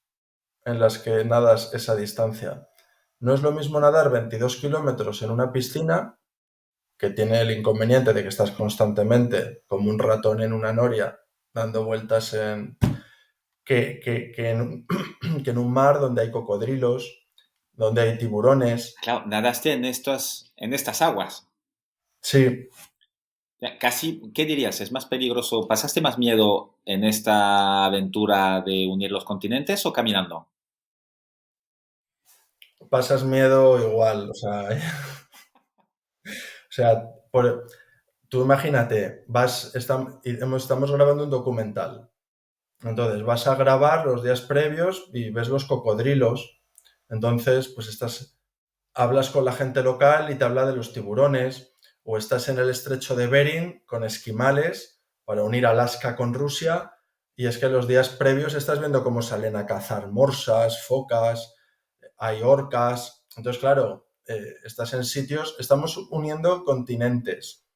B: en las que nadas esa distancia. No es lo mismo nadar 22 kilómetros en una piscina, que tiene el inconveniente de que estás constantemente como un ratón en una noria dando vueltas que que en un mar donde hay cocodrilos, donde hay tiburones.
A: Claro, nadaste en estas aguas.
B: Sí,
A: Ya, casi, ¿qué dirías? ¿Es más peligroso? ¿Pasaste más miedo en esta aventura de unir los continentes o caminando?
B: pasas miedo igual, o sea, o sea, tú imagínate, estamos grabando un documental. Entonces vas a grabar los días previos y ves los cocodrilos. Entonces, pues hablas con la gente local y te habla de los tiburones, o estás en el estrecho de Bering con esquimales para unir Alaska con Rusia, y es que los días previos estás viendo cómo salen a cazar morsas, focas, hay orcas. Entonces, claro, estás en sitios, estamos uniendo continentes.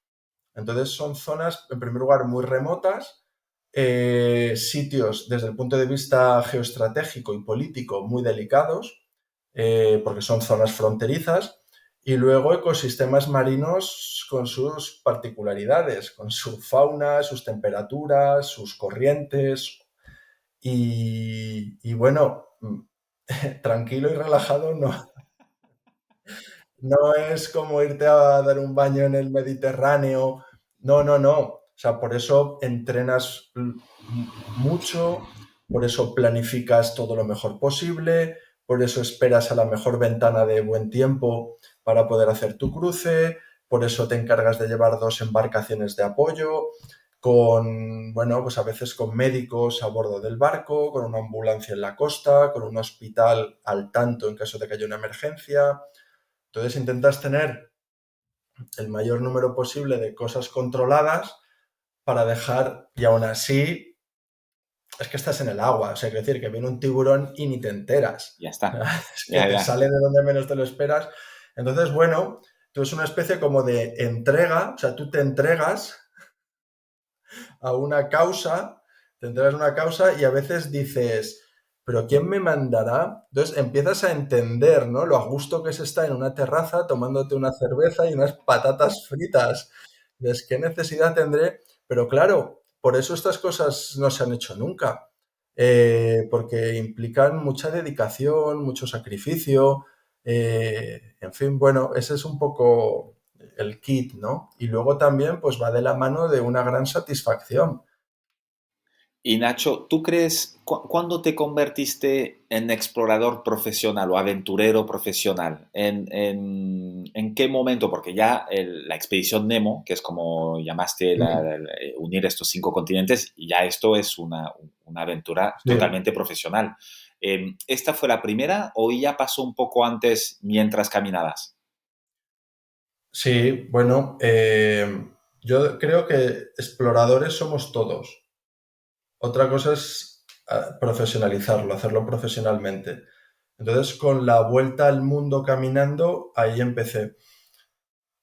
B: Entonces son zonas, en primer lugar, muy remotas, sitios desde el punto de vista geoestratégico y político muy delicados, porque son zonas fronterizas, Y luego ecosistemas marinos con sus particularidades, con su fauna, sus temperaturas, sus corrientes. Y bueno, tranquilo y relajado no es como irte a dar un baño en el Mediterráneo. No, no, no. O sea, por eso entrenas mucho, por eso planificas todo lo mejor posible, por eso esperas a la mejor ventana de buen tiempo para poder hacer tu cruce, por eso te encargas de llevar dos embarcaciones de apoyo, con, bueno, pues a veces con médicos a bordo del barco, con una ambulancia en la costa, con un hospital al tanto en caso de que haya una emergencia. Entonces intentas tener el mayor número posible de cosas controladas para dejar, y aún así, es que estás en el agua, o sea, quiero decir que viene un tiburón y ni te enteras.
A: Ya está.
B: Es que
A: Ya,
B: te
A: ya.
B: sale de donde menos te lo esperas. Entonces, bueno, tú es una especie como de entrega, o sea, tú te entregas a una causa, te entregas a una causa y a veces dices, pero ¿quién me mandará? Entonces empiezas a entender, ¿no? Lo a gusto que se está en una terraza tomándote una cerveza y unas patatas fritas. ¿Ves qué necesidad tendré? Pero claro, por eso estas cosas no se han hecho nunca, porque implican mucha dedicación, mucho sacrificio, en fin, bueno, ese es un poco el kit, ¿no? Y luego también pues va de la mano de una gran satisfacción.
A: Y Nacho, ¿tú crees cuándo te convertiste en explorador profesional o aventurero profesional? ¿En qué momento? Porque ya la expedición Nemo, que es como llamaste unir estos 5 continentes, y ya esto es una aventura
B: Sí,
A: totalmente profesional. ¿Esta fue la primera o ya pasó un poco antes mientras caminabas?
B: sí, bueno, yo creo que exploradores somos todos. Otra cosa es profesionalizarlo, hacerlo profesionalmente. Entonces, con la vuelta al mundo caminando, ahí empecé.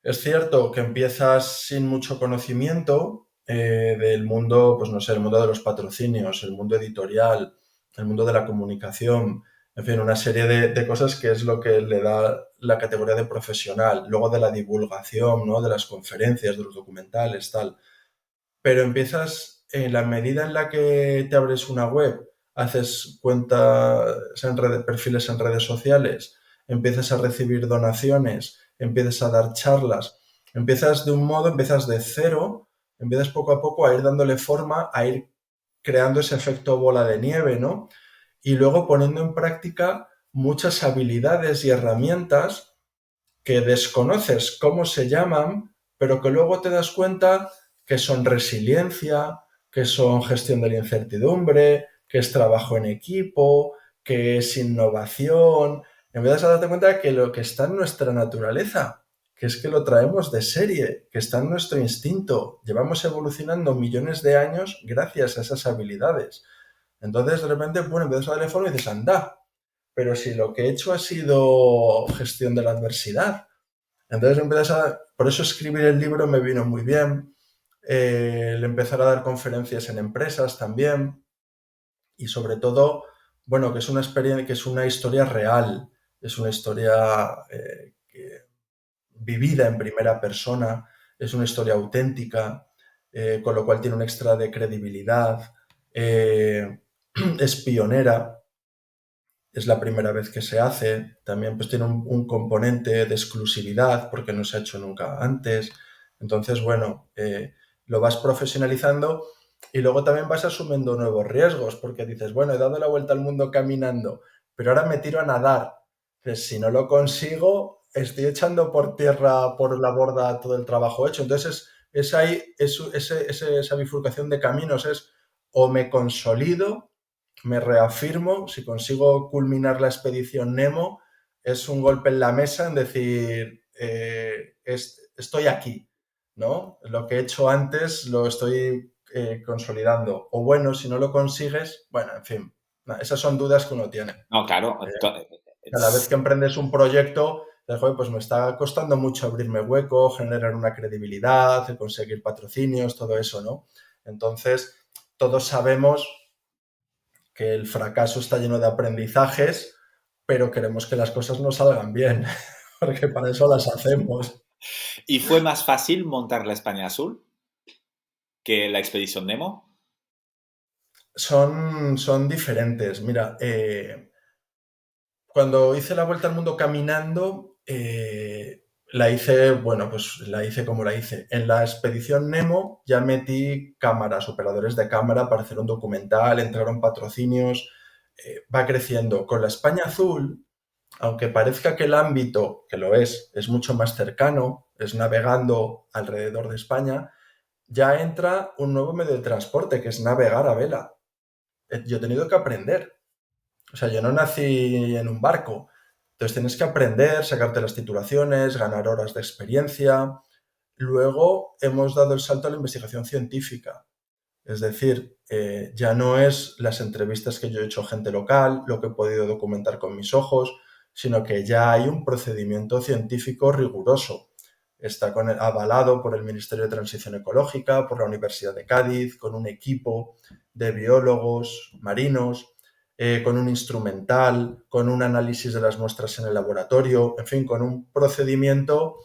B: Es cierto que empiezas sin mucho conocimiento del mundo, pues no sé, el mundo de los patrocinios, el mundo editorial, el mundo de la comunicación, en fin, una serie de cosas que es lo que le da la categoría de profesional, luego de la divulgación, ¿no? De las conferencias, de los documentales, tal. Pero empiezas en la medida en la que te abres una web, haces cuentas en redes, perfiles en redes sociales, empiezas a recibir donaciones, empiezas a dar charlas, empiezas de un modo, empiezas de cero, empiezas poco a poco a ir dándole forma, a ir creando ese efecto bola de nieve, ¿no? Y luego poniendo en práctica muchas habilidades y herramientas que desconoces cómo se llaman, pero que luego te das cuenta que son resiliencia, que son gestión de la incertidumbre, que es trabajo en equipo, que es innovación. Empiezas a darte cuenta que lo que está en nuestra naturaleza, que es que lo traemos de serie, que está en nuestro instinto. Llevamos evolucionando millones de años gracias a esas habilidades. Entonces, de repente, bueno, empiezas a darle forma y dices, anda, pero si lo que he hecho ha sido gestión de la adversidad, entonces empiezas a... Por eso escribir el libro me vino muy bien, el empezar a dar conferencias en empresas también y sobre todo, bueno, que es una experiencia, que es una historia real, es una historia vivida en primera persona, es una historia auténtica, con lo cual tiene un extra de credibilidad, es pionera, es la primera vez que se hace, también pues tiene un componente de exclusividad porque no se ha hecho nunca antes. Entonces, bueno, lo vas profesionalizando y luego también vas asumiendo nuevos riesgos porque dices, bueno, he dado la vuelta al mundo caminando, pero ahora me tiro a nadar. Entonces, si no lo consigo, estoy echando por tierra, por la borda todo el trabajo hecho. Entonces, es ahí, esa bifurcación de caminos es o me consolido, me reafirmo, si consigo culminar la expedición Nemo, es un golpe en la mesa en decir, estoy aquí, ¿no? Lo que he hecho antes lo estoy consolidando. O bueno, si no lo consigues, bueno, en fin, esas son dudas que uno tiene.
A: No, claro.
B: Cada vez que emprendes un proyecto, pues me está costando mucho abrirme hueco, generar una credibilidad, conseguir patrocinios, todo eso, ¿no? Entonces, todos sabemos que el fracaso está lleno de aprendizajes, pero queremos que las cosas no salgan bien. porque para eso las hacemos.
A: ¿Y fue más fácil montar la España Azul que la expedición Nemo?
B: Son diferentes. Mira, cuando hice la vuelta al mundo caminando, la hice, bueno, pues la hice como la hice. En la expedición Nemo ya metí cámaras, operadores de cámara para hacer un documental, entraron patrocinios, va creciendo. Con la España Azul, aunque parezca que el ámbito, que lo es mucho más cercano, es navegando alrededor de España, ya entra un nuevo medio de transporte, que es navegar a vela. Yo he tenido que aprender. O sea, yo no nací en un barco. Entonces tienes que aprender, sacarte las titulaciones, ganar horas de experiencia. Luego hemos dado el salto a la investigación científica. Es decir, ya no es las entrevistas que yo he hecho a gente local, lo que he podido documentar con mis ojos, sino que ya hay un procedimiento científico riguroso. Está avalado por el Ministerio de Transición Ecológica, por la Universidad de Cádiz, con un equipo de biólogos marinos, con un instrumental, con un análisis de las muestras en el laboratorio, en fin, con un procedimiento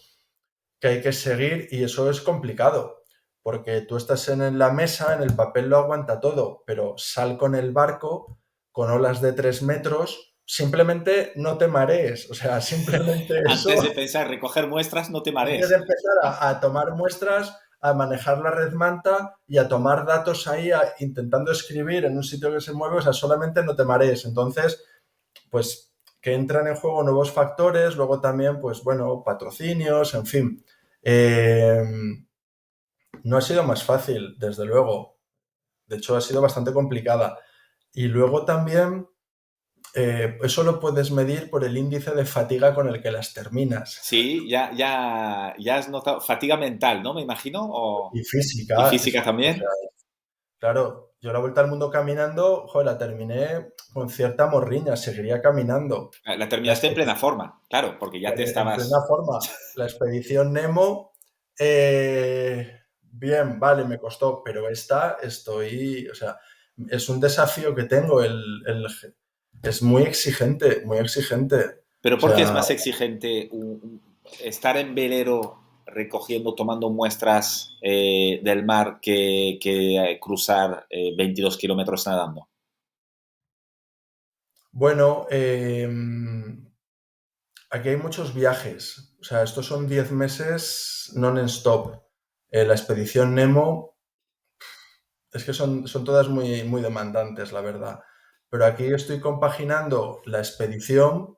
B: que hay que seguir y eso es complicado, porque tú estás en la mesa, en el papel lo aguanta todo, pero sal con el barco con olas de 3 metros, simplemente no te marees, o sea, simplemente
A: Antes de
B: eso,
A: pensar recoger muestras, no te
B: antes de
A: marees.
B: empezar a tomar muestras, a manejar la red manta y a tomar datos ahí, intentando escribir en un sitio que se mueve, o sea, solamente no te marees. Entonces, pues que entran en juego nuevos factores, luego también, pues bueno, patrocinios, en fin. Eh, no ha sido más fácil, desde luego. De hecho, ha sido bastante complicada. Y luego también, eso lo puedes medir por el índice de fatiga con el que las terminas.
A: Sí, ya has notado fatiga mental, ¿no? Me imagino,
B: Y
A: y
B: física,
A: física
B: o sea,
A: también.
B: claro, yo la vuelta al mundo caminando, joder, la terminé con cierta morriña, seguiría caminando.
A: La
B: La
A: terminaste en plena
B: expedición,
A: forma, claro, porque ya te
B: en plena
A: estabas...
B: forma. La expedición Nemo, bien, vale, me costó, pero esta estoy, o sea, es un desafío que tengo, es muy exigente, muy exigente.
A: Pero
B: O
A: ¿por qué es
B: sea,
A: más exigente estar en velero recogiendo, tomando muestras del mar que cruzar 22 kilómetros nadando?
B: bueno, aquí hay muchos viajes, o sea, estos son 10 meses non-stop. La expedición Nemo es que son todas muy, muy demandantes, la verdad. Pero aquí estoy compaginando la expedición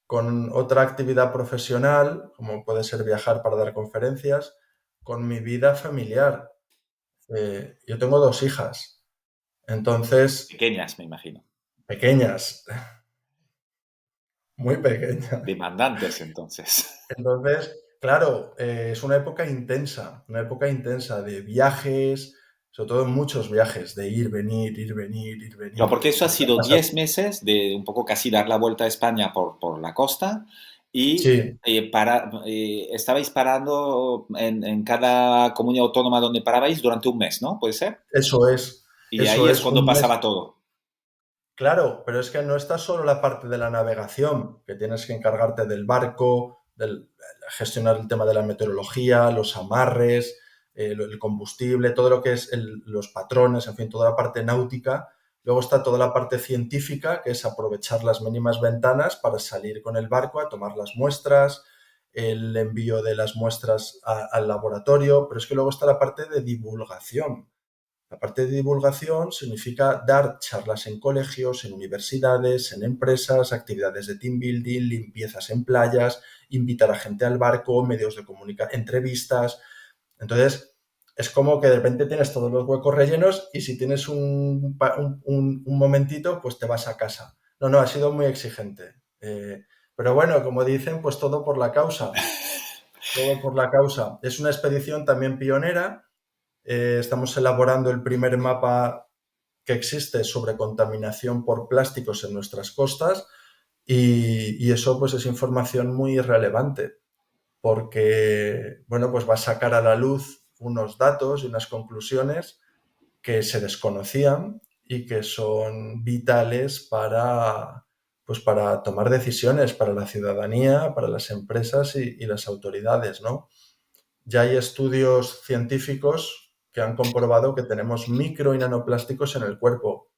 B: con otra actividad profesional, como puede ser viajar para dar conferencias, con mi vida familiar. Yo tengo 2 hijas, entonces,
A: Pequeñas, me imagino.
B: pequeñas, muy pequeñas.
A: Demandantes, entonces.
B: Entonces, claro, es una época intensa de viajes, sobre todo muchos viajes, de ir, venir, ir, venir, ir,
A: Claro,
B: venir.
A: porque eso ha sido 10 meses de un poco casi dar la vuelta a España por la costa y
B: Sí,
A: estabais parando en cada comunidad autónoma donde parabais durante un mes, ¿no? ¿Puede ser? Y ahí
B: eso
A: es
B: es
A: cuando
B: un mes.
A: pasaba todo.
B: Claro, pero es que no está solo la parte de la navegación, que tienes que encargarte del barco, gestionar el tema de la meteorología, los amarres, el combustible, todo lo que es los patrones, en fin, toda la parte náutica. Luego está toda la parte científica, que es aprovechar las mínimas ventanas para salir con el barco a tomar las muestras, el envío de las muestras al laboratorio, pero es que luego está la parte de divulgación. La parte de divulgación significa dar charlas en colegios, en universidades, en empresas, actividades de team building, limpiezas en playas, invitar a gente al barco, medios de comunicación, entrevistas. Entonces, es como que de repente tienes todos los huecos rellenos y si tienes un momentito, pues te vas a casa. No, no, ha sido muy exigente. Pero bueno, como dicen, pues todo por la causa. Todo por la causa. Es una expedición también pionera. Estamos elaborando el primer mapa que existe sobre contaminación por plásticos en nuestras costas y eso pues es información muy relevante porque bueno pues va a sacar a la luz unos datos y unas conclusiones que se desconocían y que son vitales para pues para tomar decisiones para la ciudadanía, para las empresas y las autoridades, ¿no? Ya hay estudios científicos que han comprobado que tenemos micro y nanoplásticos en el cuerpo,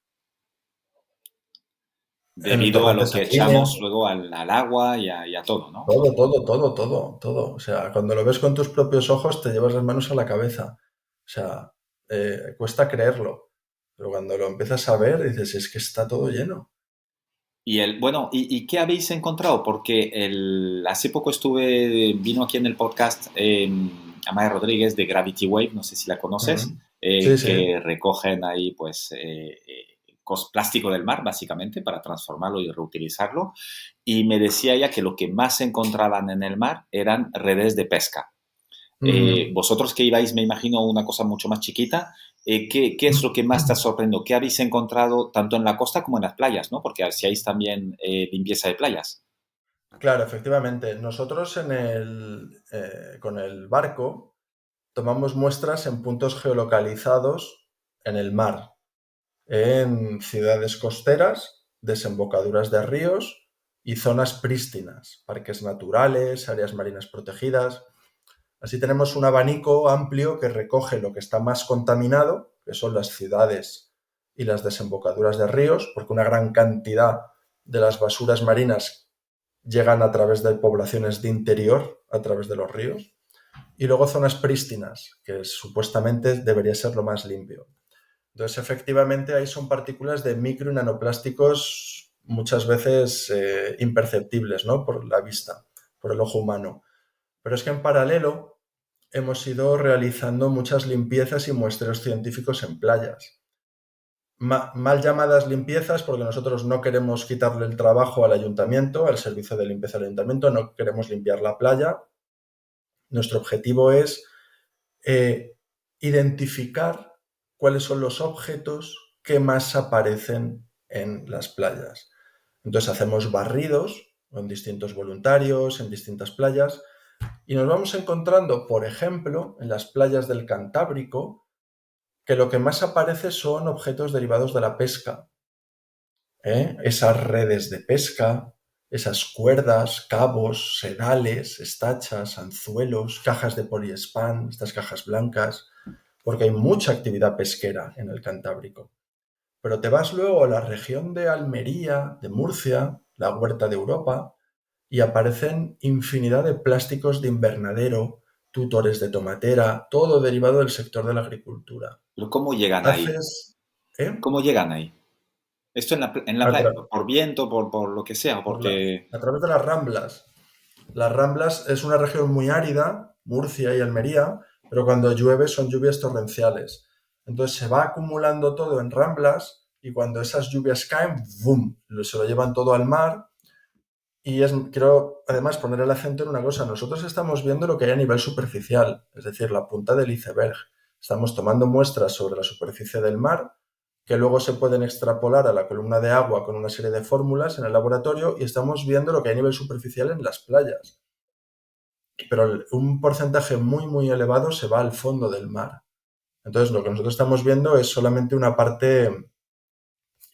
B: en el
A: Debido a
B: torrente
A: lo que echamos
B: sanguíneo,
A: luego al agua y a todo, ¿no?
B: todo, todo, todo, todo, todo. O sea, cuando lo ves con tus propios ojos te llevas las manos a la cabeza. O sea, cuesta creerlo, pero cuando lo empiezas a ver dices, es que está todo lleno.
A: Bueno, ¿y qué habéis encontrado? Porque hace poco vino aquí en el podcast Amaya Rodríguez de Gravity Wave, no sé si la conoces,
B: Mm. Sí, sí.
A: que recogen ahí pues plástico del mar básicamente para transformarlo y reutilizarlo. Y me decía ella que lo que más encontraban en el mar eran redes de pesca.
B: Mm.
A: Vosotros que ibais, me imagino, una cosa mucho más chiquita, ¿qué es lo que más te ha sorprendido? ¿Qué habéis encontrado tanto en la costa como en las playas, ¿no? Porque hacíais también limpieza de playas.
B: Claro, efectivamente. Nosotros con el barco tomamos muestras en puntos geolocalizados en el mar, en ciudades costeras, desembocaduras de ríos y zonas prístinas, parques naturales, áreas marinas protegidas. Así tenemos un abanico amplio que recoge lo que está más contaminado, que son las ciudades y las desembocaduras de ríos, porque una gran cantidad de las basuras marinas llegan a través de poblaciones de interior, a través de los ríos, y luego zonas prístinas, que supuestamente debería ser lo más limpio. Entonces, efectivamente, ahí son partículas de micro y nanoplásticos muchas veces imperceptibles, ¿no? Por la vista, por el ojo humano. Pero es que en paralelo hemos ido realizando muchas limpiezas y muestreos científicos en playas. Mal llamadas limpiezas porque nosotros no queremos quitarle el trabajo al ayuntamiento, al servicio de limpieza del ayuntamiento, no queremos limpiar la playa. Nuestro objetivo es eh, identificar cuáles son los objetos que más aparecen en las playas. Entonces hacemos barridos con distintos voluntarios en distintas playas y nos vamos encontrando, por ejemplo, en las playas del Cantábrico, que lo que más aparece son objetos derivados de la pesca. Esas redes de pesca, esas cuerdas, cabos, sedales, estachas, anzuelos, cajas de poliespan, estas cajas blancas, porque hay mucha actividad pesquera en el Cantábrico. Pero te vas luego a la región de Almería, de Murcia, la huerta de Europa, y aparecen infinidad de plásticos de invernadero, tutores de tomatera, todo derivado del sector de la agricultura.
A: Pero ¿cómo llegan ahí?
B: Haces, ¿eh?
A: ¿Cómo llegan ahí? Esto en la
B: A,
A: playa,
B: tra-
A: por viento, por lo que sea, porque...
B: a través de las Ramblas. Las Ramblas es una región muy árida, Murcia y Almería, pero cuando llueve son lluvias torrenciales. Entonces se va acumulando todo en Ramblas y cuando esas lluvias caen, ¡boom!, se lo llevan todo al mar. Y quiero además poner el acento en una cosa. Nosotros estamos viendo lo que hay a nivel superficial, es decir, la punta del iceberg. Estamos tomando muestras sobre la superficie del mar que luego se pueden extrapolar a la columna de agua con una serie de fórmulas en el laboratorio y estamos viendo lo que hay a nivel superficial en las playas. Pero un porcentaje muy, muy elevado se va al fondo del mar. Entonces, lo que nosotros estamos viendo es solamente una parte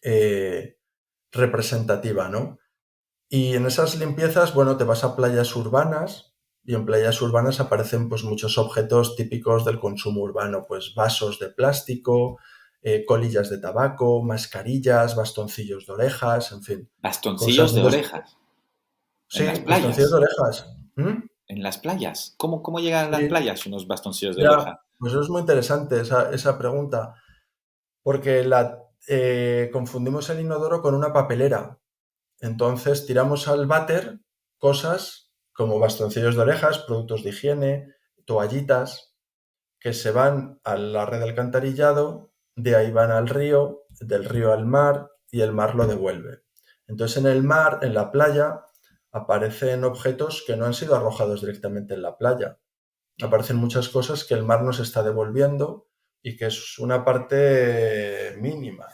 B: eh, representativa, ¿no? Y en esas limpiezas, bueno, te vas a playas urbanas y en playas urbanas aparecen pues muchos objetos típicos del consumo urbano, pues vasos de plástico, colillas de tabaco, mascarillas, bastoncillos de orejas, en fin, cosas
A: Bastoncillos de
B: muy...
A: orejas, en las
B: Sí, bastoncillos de
A: playas,
B: orejas. ¿Mm?
A: en las playas. ¿Cómo llegan a las
B: Sí,
A: playas unos bastoncillos de
B: ya,
A: oreja?
B: pues es muy interesante esa pregunta, porque confundimos el inodoro con una papelera. Entonces tiramos al váter cosas como bastoncillos de orejas, productos de higiene, toallitas, que se van a la red de alcantarillado, de ahí van al río, del río al mar y el mar lo devuelve. Entonces en el mar, en la playa, aparecen objetos que no han sido arrojados directamente en la playa. Aparecen muchas cosas que el mar nos está devolviendo y que es una parte mínima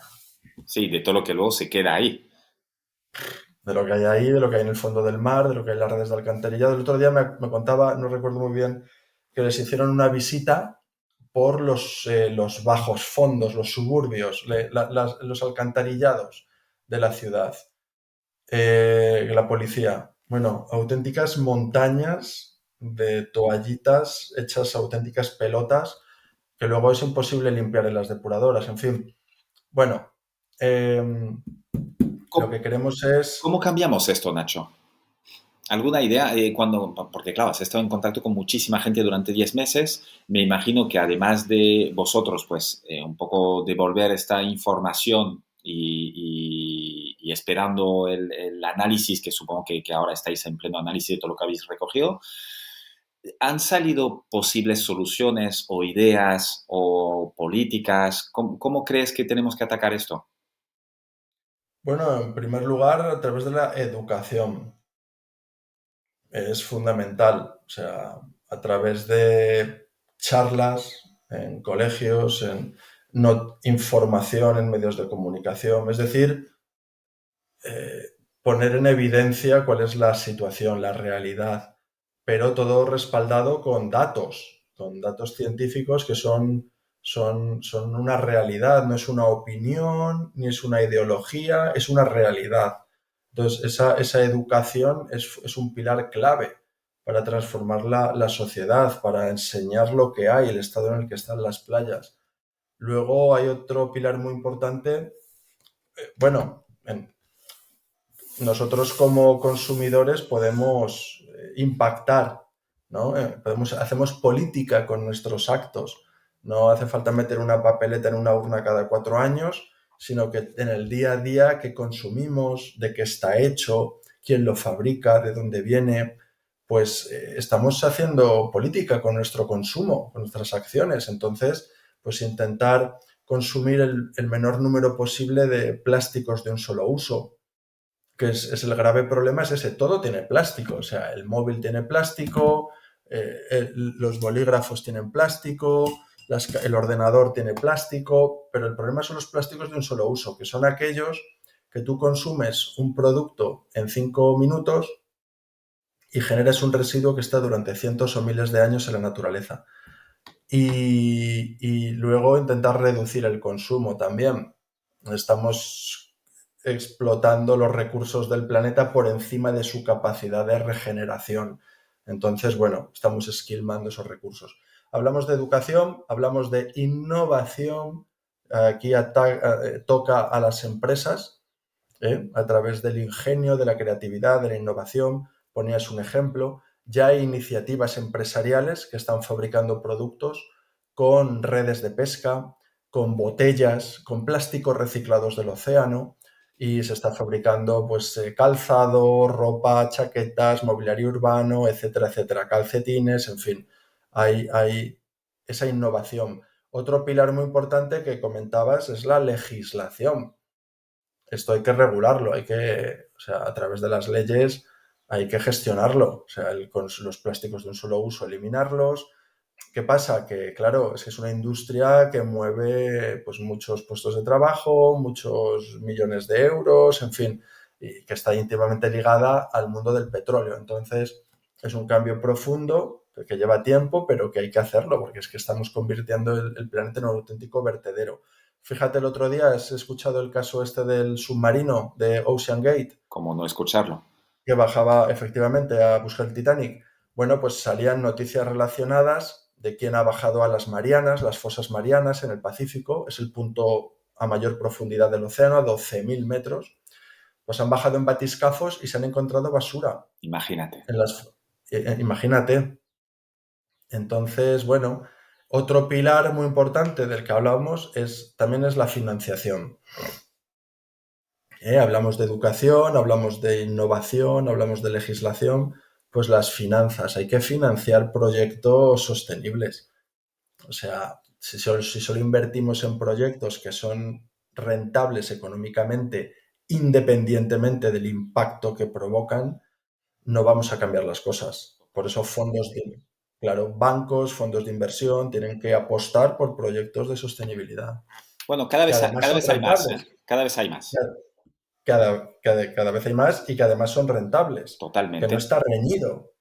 A: Sí, de todo lo que luego se queda ahí.
B: de lo que hay ahí, de lo que hay en el fondo del mar, de lo que hay en las redes de alcantarillado. El otro día me contaba, no recuerdo muy bien, que les hicieron una visita por los bajos fondos, los suburbios, los alcantarillados de la ciudad. La policía. Bueno, auténticas montañas de toallitas hechas auténticas pelotas que luego es imposible limpiar en las depuradoras. En fin, bueno, lo que
A: ¿Cómo,
B: queremos es...
A: cómo cambiamos esto, Nacho? ¿Alguna idea? Porque claro, has estado en contacto con muchísima gente durante 10 meses. Me imagino que además de vosotros, pues un poco devolver esta información y esperando el análisis, que supongo que ahora estáis en pleno análisis de todo lo que habéis recogido, ¿han salido posibles soluciones o ideas o políticas? ¿Cómo crees que tenemos que atacar esto?
B: Bueno, en primer lugar, a través de la educación. Es fundamental. O sea, a través de charlas en colegios, en información en medios de comunicación. Es decir, eh, poner en evidencia cuál es la situación, la realidad, pero todo respaldado con datos científicos que son una realidad, no es una opinión, ni es una ideología, es una realidad. Entonces, esa educación es un pilar clave para transformar la sociedad, para enseñar lo que hay, el estado en el que están las playas. Luego hay otro pilar muy importante, bueno, nosotros como consumidores podemos impactar, ¿no? Hacemos política con nuestros actos. No hace falta meter una papeleta en una urna cada 4 años, sino que en el día a día que consumimos, de qué está hecho, quién lo fabrica, de dónde viene, pues estamos haciendo política con nuestro consumo, con nuestras acciones. Entonces, pues intentar consumir el menor número posible de plásticos de un solo uso, que es el grave problema, es ese, todo tiene plástico, o sea, el móvil tiene plástico, los bolígrafos tienen plástico, el ordenador tiene plástico, pero el problema son los plásticos de un solo uso, que son aquellos que tú consumes un producto en 5 minutos y generas un residuo que está durante cientos o miles de años en la naturaleza. Y luego intentar reducir el consumo también. Estamos explotando los recursos del planeta por encima de su capacidad de regeneración. Entonces, bueno, estamos esquilmando esos recursos. Hablamos de educación, hablamos de innovación. Aquí toca a las empresas, a través del ingenio, de la creatividad, de la innovación. Ponías un ejemplo. Ya hay iniciativas empresariales que están fabricando productos con redes de pesca, con botellas, con plásticos reciclados del océano, y se está fabricando pues calzado, ropa, chaquetas, mobiliario urbano, etcétera, etcétera, calcetines, en fin, hay esa innovación. Otro pilar muy importante que comentabas es la legislación. Esto hay que regularlo, o sea, a través de las leyes hay que gestionarlo, o sea, con los plásticos de un solo uso, eliminarlos. ¿Qué pasa? Que, claro, es una industria que mueve pues, muchos puestos de trabajo, muchos millones de euros, en fin, y que está íntimamente ligada al mundo del petróleo. Entonces, es un cambio profundo que lleva tiempo, pero que hay que hacerlo, porque es que estamos convirtiendo el planeta en un auténtico vertedero. Fíjate, el otro día has escuchado el caso este del submarino de Ocean Gate,
A: ¿Cómo no escucharlo?
B: que bajaba efectivamente a buscar el Titanic. Bueno, pues salían noticias relacionadas de quién ha bajado a las Marianas, las fosas Marianas en el Pacífico, es el punto a mayor profundidad del océano, a 12.000 metros. Pues han bajado en batiscafos y se han encontrado basura.
A: Imagínate.
B: Imagínate. Entonces, bueno, otro pilar muy importante del que hablábamos también es la financiación. Hablamos de educación, hablamos de innovación, hablamos de legislación, pues las finanzas. Hay que financiar proyectos sostenibles. O sea, si solo invertimos en proyectos que son rentables económicamente, independientemente del impacto que provocan, no vamos a cambiar las cosas. Por eso claro, bancos, fondos de inversión tienen que apostar por proyectos de sostenibilidad,
A: Bueno,
B: que además
A: cada
B: son
A: vez hay más, ¿eh?
B: rentables.
A: Cada vez hay más.
B: Cada vez hay más y que además son rentables, que no
A: Totalmente.
B: está reñido.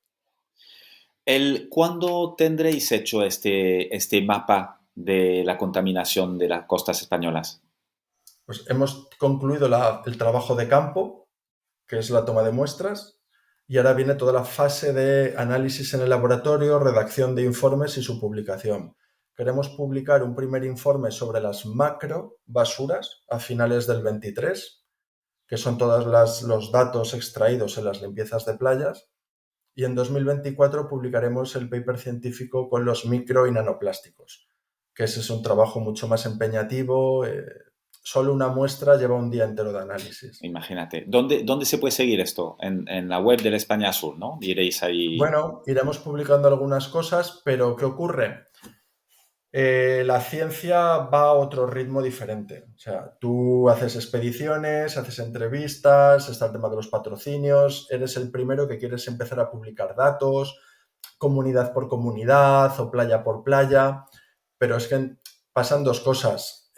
A: ¿Cuándo tendréis hecho este mapa de la contaminación de las costas españolas?
B: Pues hemos concluido el trabajo de campo, que es la toma de muestras, y ahora viene toda la fase de análisis en el laboratorio, redacción de informes y su publicación. Queremos publicar un primer informe sobre las macro basuras a finales del 23, que son todos los datos extraídos en las limpiezas de playas, y en 2024 publicaremos el paper científico con los micro y nanoplásticos, que ese es un trabajo mucho más empeñativo. Solo una muestra lleva un día entero de análisis.
A: Imagínate. ¿Dónde se puede seguir esto? En la web del España Sur, ¿no? Diréis ahí.
B: Bueno, iremos publicando algunas cosas, pero ¿qué ocurre? La ciencia va a otro ritmo diferente. O sea, tú haces expediciones, haces entrevistas, está el tema de los patrocinios, eres el primero que quieres empezar a publicar datos, comunidad por comunidad o playa por playa, pero es que pasan dos cosas.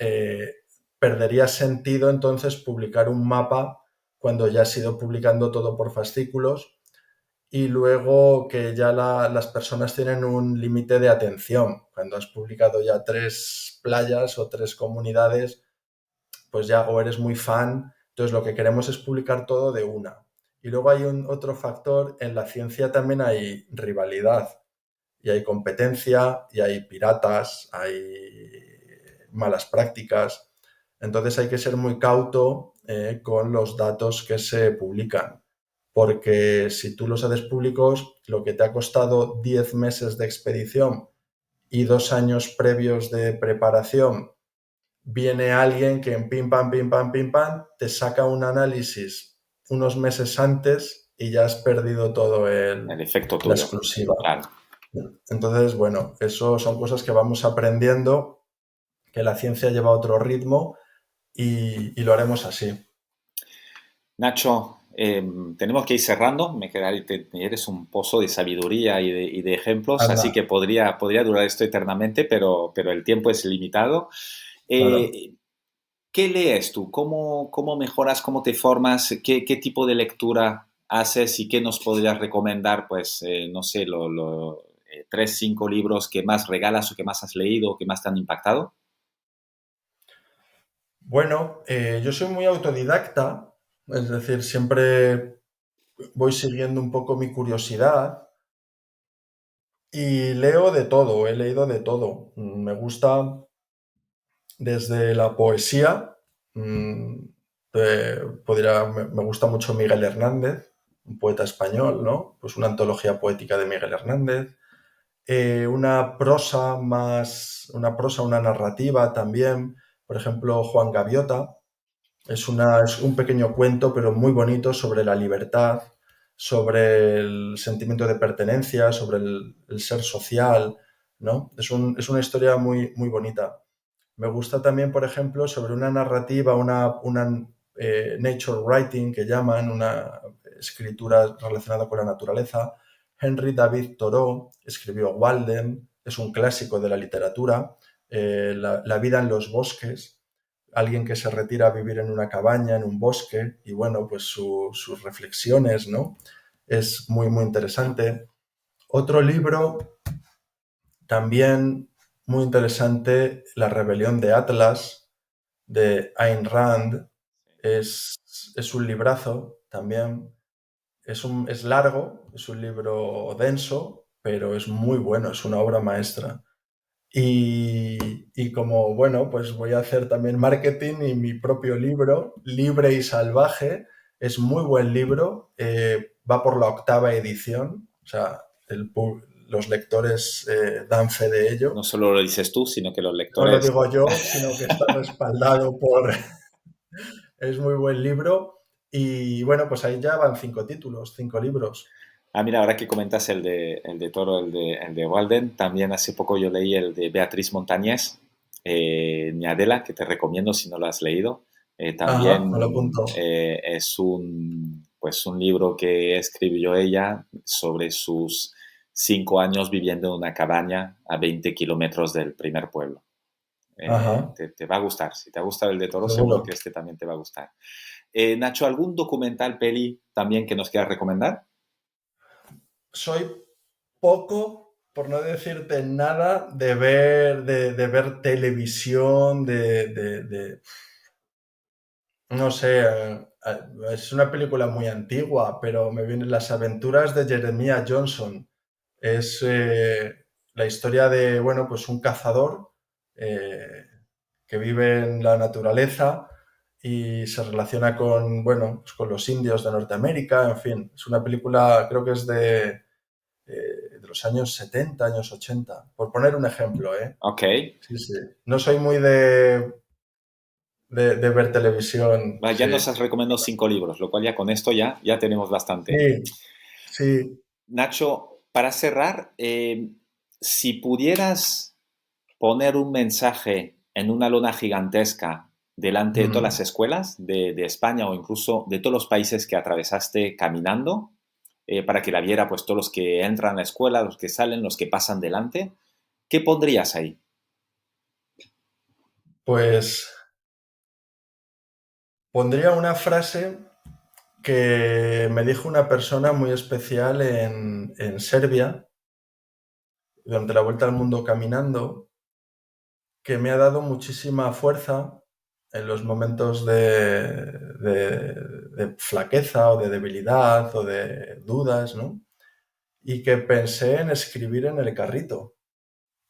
B: Perdería sentido entonces publicar un mapa cuando ya has ido publicando todo por fascículos, y luego que ya las personas tienen un límite de atención. Cuando has publicado ya 3 playas o 3 comunidades, pues ya o eres muy fan. Entonces lo que queremos es publicar todo de una. Y luego hay otro factor, en la ciencia también hay rivalidad y hay competencia y hay piratas, hay malas prácticas. Entonces hay que ser muy cauto con los datos que se publican, porque si tú los haces públicos, lo que te ha costado 10 meses de expedición y 2 años previos de preparación, viene alguien que en pim pam, te saca un análisis unos meses antes y ya has perdido todo
A: El efecto
B: la
A: tuyo.
B: exclusiva.
A: Claro.
B: Entonces, bueno, eso son cosas que vamos aprendiendo, que la ciencia lleva a otro ritmo, y lo haremos así.
A: Nacho, tenemos que ir cerrando. Eres un pozo de sabiduría y de ejemplos, así
B: Anda,
A: que podría durar esto eternamente, pero el tiempo es limitado.
B: claro.
A: Eh, ¿Qué lees tú? ¿Cómo mejoras? ¿Cómo te formas? ¿Qué tipo de lectura haces y qué nos podrías recomendar? Pues, no sé, 3, 5 libros que más regalas o que más has leído o que más te han impactado.
B: Bueno, yo soy muy autodidacta, es decir, siempre voy siguiendo un poco mi curiosidad y leo de todo, he leído de todo. Me gusta desde la poesía, mm, me gusta mucho Miguel Hernández, un poeta español, ¿no? Pues una antología poética de Miguel Hernández. Una narrativa también. Por ejemplo, Juan Gaviota. Es un pequeño cuento, pero muy bonito, sobre la libertad, sobre el sentimiento de pertenencia, sobre el ser social, ¿no? Es una historia muy, muy bonita. Me gusta también, por ejemplo, sobre una narrativa, una nature writing que llaman, una escritura relacionada con la naturaleza. Henry David Thoreau escribió Walden, es un clásico de la literatura. La vida en los bosques, alguien que se retira a vivir en una cabaña, en un bosque, y bueno, pues sus reflexiones, ¿no? Es muy, muy interesante. Otro libro también muy interesante, La rebelión de Atlas, de Ayn Rand. Es, es un librazo también. Es largo, es un libro denso, pero es muy bueno, es una obra maestra. Y como, bueno, pues voy a hacer también marketing, y mi propio libro, Libre y Salvaje, es muy buen libro, va por la 8ª edición, o sea, los lectores dan fe de
A: No
B: ello.
A: solo lo dices tú, sino que los
B: No lo
A: lectores.
B: digo yo, sino que está respaldado por... Es muy buen libro, y bueno, pues ahí ya van 5 títulos, 5 libros.
A: Ah, mira, ahora que comentas el de Toro, el de Walden, también hace poco yo leí el de Beatriz Montañés, Mi Adela, que te recomiendo si no lo has leído.
B: Ajá, me lo
A: También
B: apunto.
A: es un libro que escribió ella sobre sus 5 años viviendo en una cabaña a 20 kilómetros del primer pueblo.
B: Ajá,
A: Te va a gustar. Si te ha gustado el de Toro, seguro que
B: seguro.
A: este también te va a gustar. Nacho, ¿algún documental, peli también que nos quieras recomendar?
B: Soy poco, por no decirte nada, de ver televisión, no sé. Es una película muy antigua, pero me vienen Las aventuras de Jeremiah Johnson. Es la historia de, bueno, pues un cazador eh, que vive en la naturaleza y se relaciona con, bueno, pues con los indios de Norteamérica, en fin. Es una película, creo que es de los años 70, años 80, por poner un ejemplo, ¿eh?
A: Ok.
B: Sí, sí. No soy muy de ver televisión,
A: Va, ya
B: sí.
A: nos has recomendado 5 libros, lo cual ya con esto ya tenemos bastante.
B: Sí, sí.
A: Nacho, para cerrar, si pudieras poner un mensaje en una lona gigantesca delante de todas las
B: Mm.
A: escuelas de España o incluso de todos los países que atravesaste caminando, para que la viera pues todos los que entran a la escuela, los que salen, los que pasan delante, ¿qué pondrías ahí?
B: Pues pondría una frase que me dijo una persona muy especial en Serbia durante la vuelta al mundo caminando, que me ha dado muchísima fuerza en los momentos de flaqueza o de debilidad o de dudas, ¿no? Y que pensé en escribir en el carrito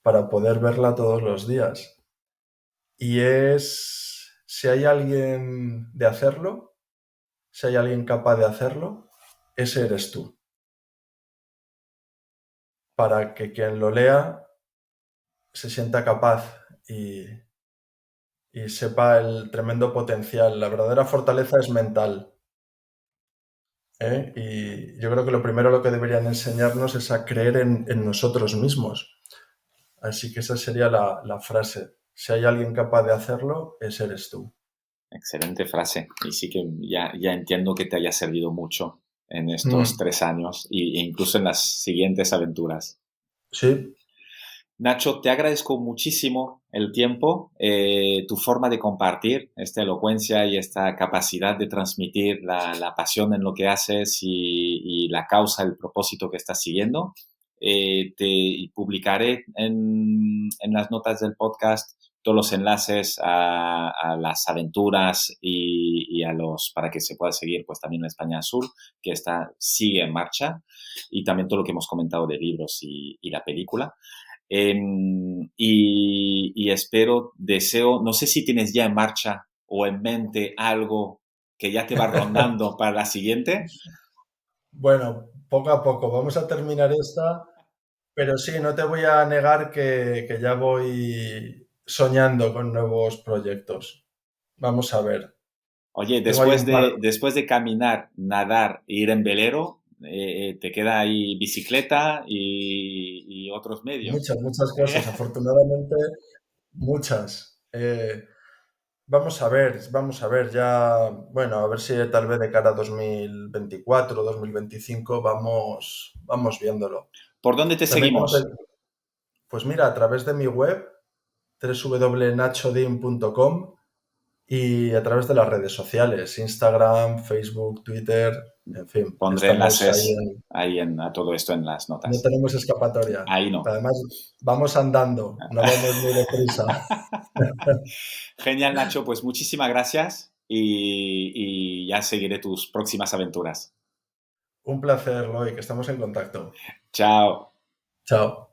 B: para poder verla todos los días. Y es, si hay alguien de hacerlo, si hay alguien capaz de hacerlo, ese eres tú. Para que quien lo lea se sienta capaz y sepa el tremendo potencial. La verdadera fortaleza es mental, ¿eh? Y yo creo que lo primero lo que deberían enseñarnos es a creer en nosotros mismos. Así que esa sería la frase. Si hay alguien capaz de hacerlo, ese eres tú.
A: Excelente frase. Y sí que ya entiendo que te haya servido mucho en estos
B: Mm,
A: 3 años e incluso en las siguientes aventuras.
B: sí,
A: Nacho, te agradezco muchísimo el tiempo, tu forma de compartir esta elocuencia y esta capacidad de transmitir la pasión en lo que haces y la causa, el propósito que estás siguiendo. Te publicaré en las notas del podcast todos los enlaces a las aventuras y a los para que se pueda seguir pues también la España Azul, que sigue en marcha, y también todo lo que hemos comentado de libros y la película. Y espero, deseo, no sé si tienes ya en marcha o en mente algo que ya te va rondando para la siguiente.
B: bueno, poco a poco. Vamos a terminar esta, pero sí, no te voy a negar que ya voy soñando con nuevos proyectos. Vamos a ver.
A: Oye,
B: Tengo ahí
A: después
B: un par,
A: después de caminar, nadar e ir en velero, te queda ahí bicicleta y otros medios.
B: muchas cosas, afortunadamente, muchas. Vamos a ver, ya, bueno, a ver si tal vez de cara a 2024, 2025 vamos viéndolo.
A: ¿Por dónde te
B: También,
A: seguimos?
B: pues mira, a través de mi web, www.nachodin.com y a través de las redes sociales, Instagram, Facebook, Twitter, en fin,
A: Pondré
B: estamos ahí
A: enlaces ahí a todo esto en las
B: no
A: notas.
B: tenemos escapatoria.
A: Ahí no.
B: Además, vamos andando, no vamos muy deprisa.
A: Genial, Nacho. Pues muchísimas gracias y ya seguiré tus próximas aventuras.
B: Un placer, Loy, que estamos en contacto.
A: Chao.
B: Chao.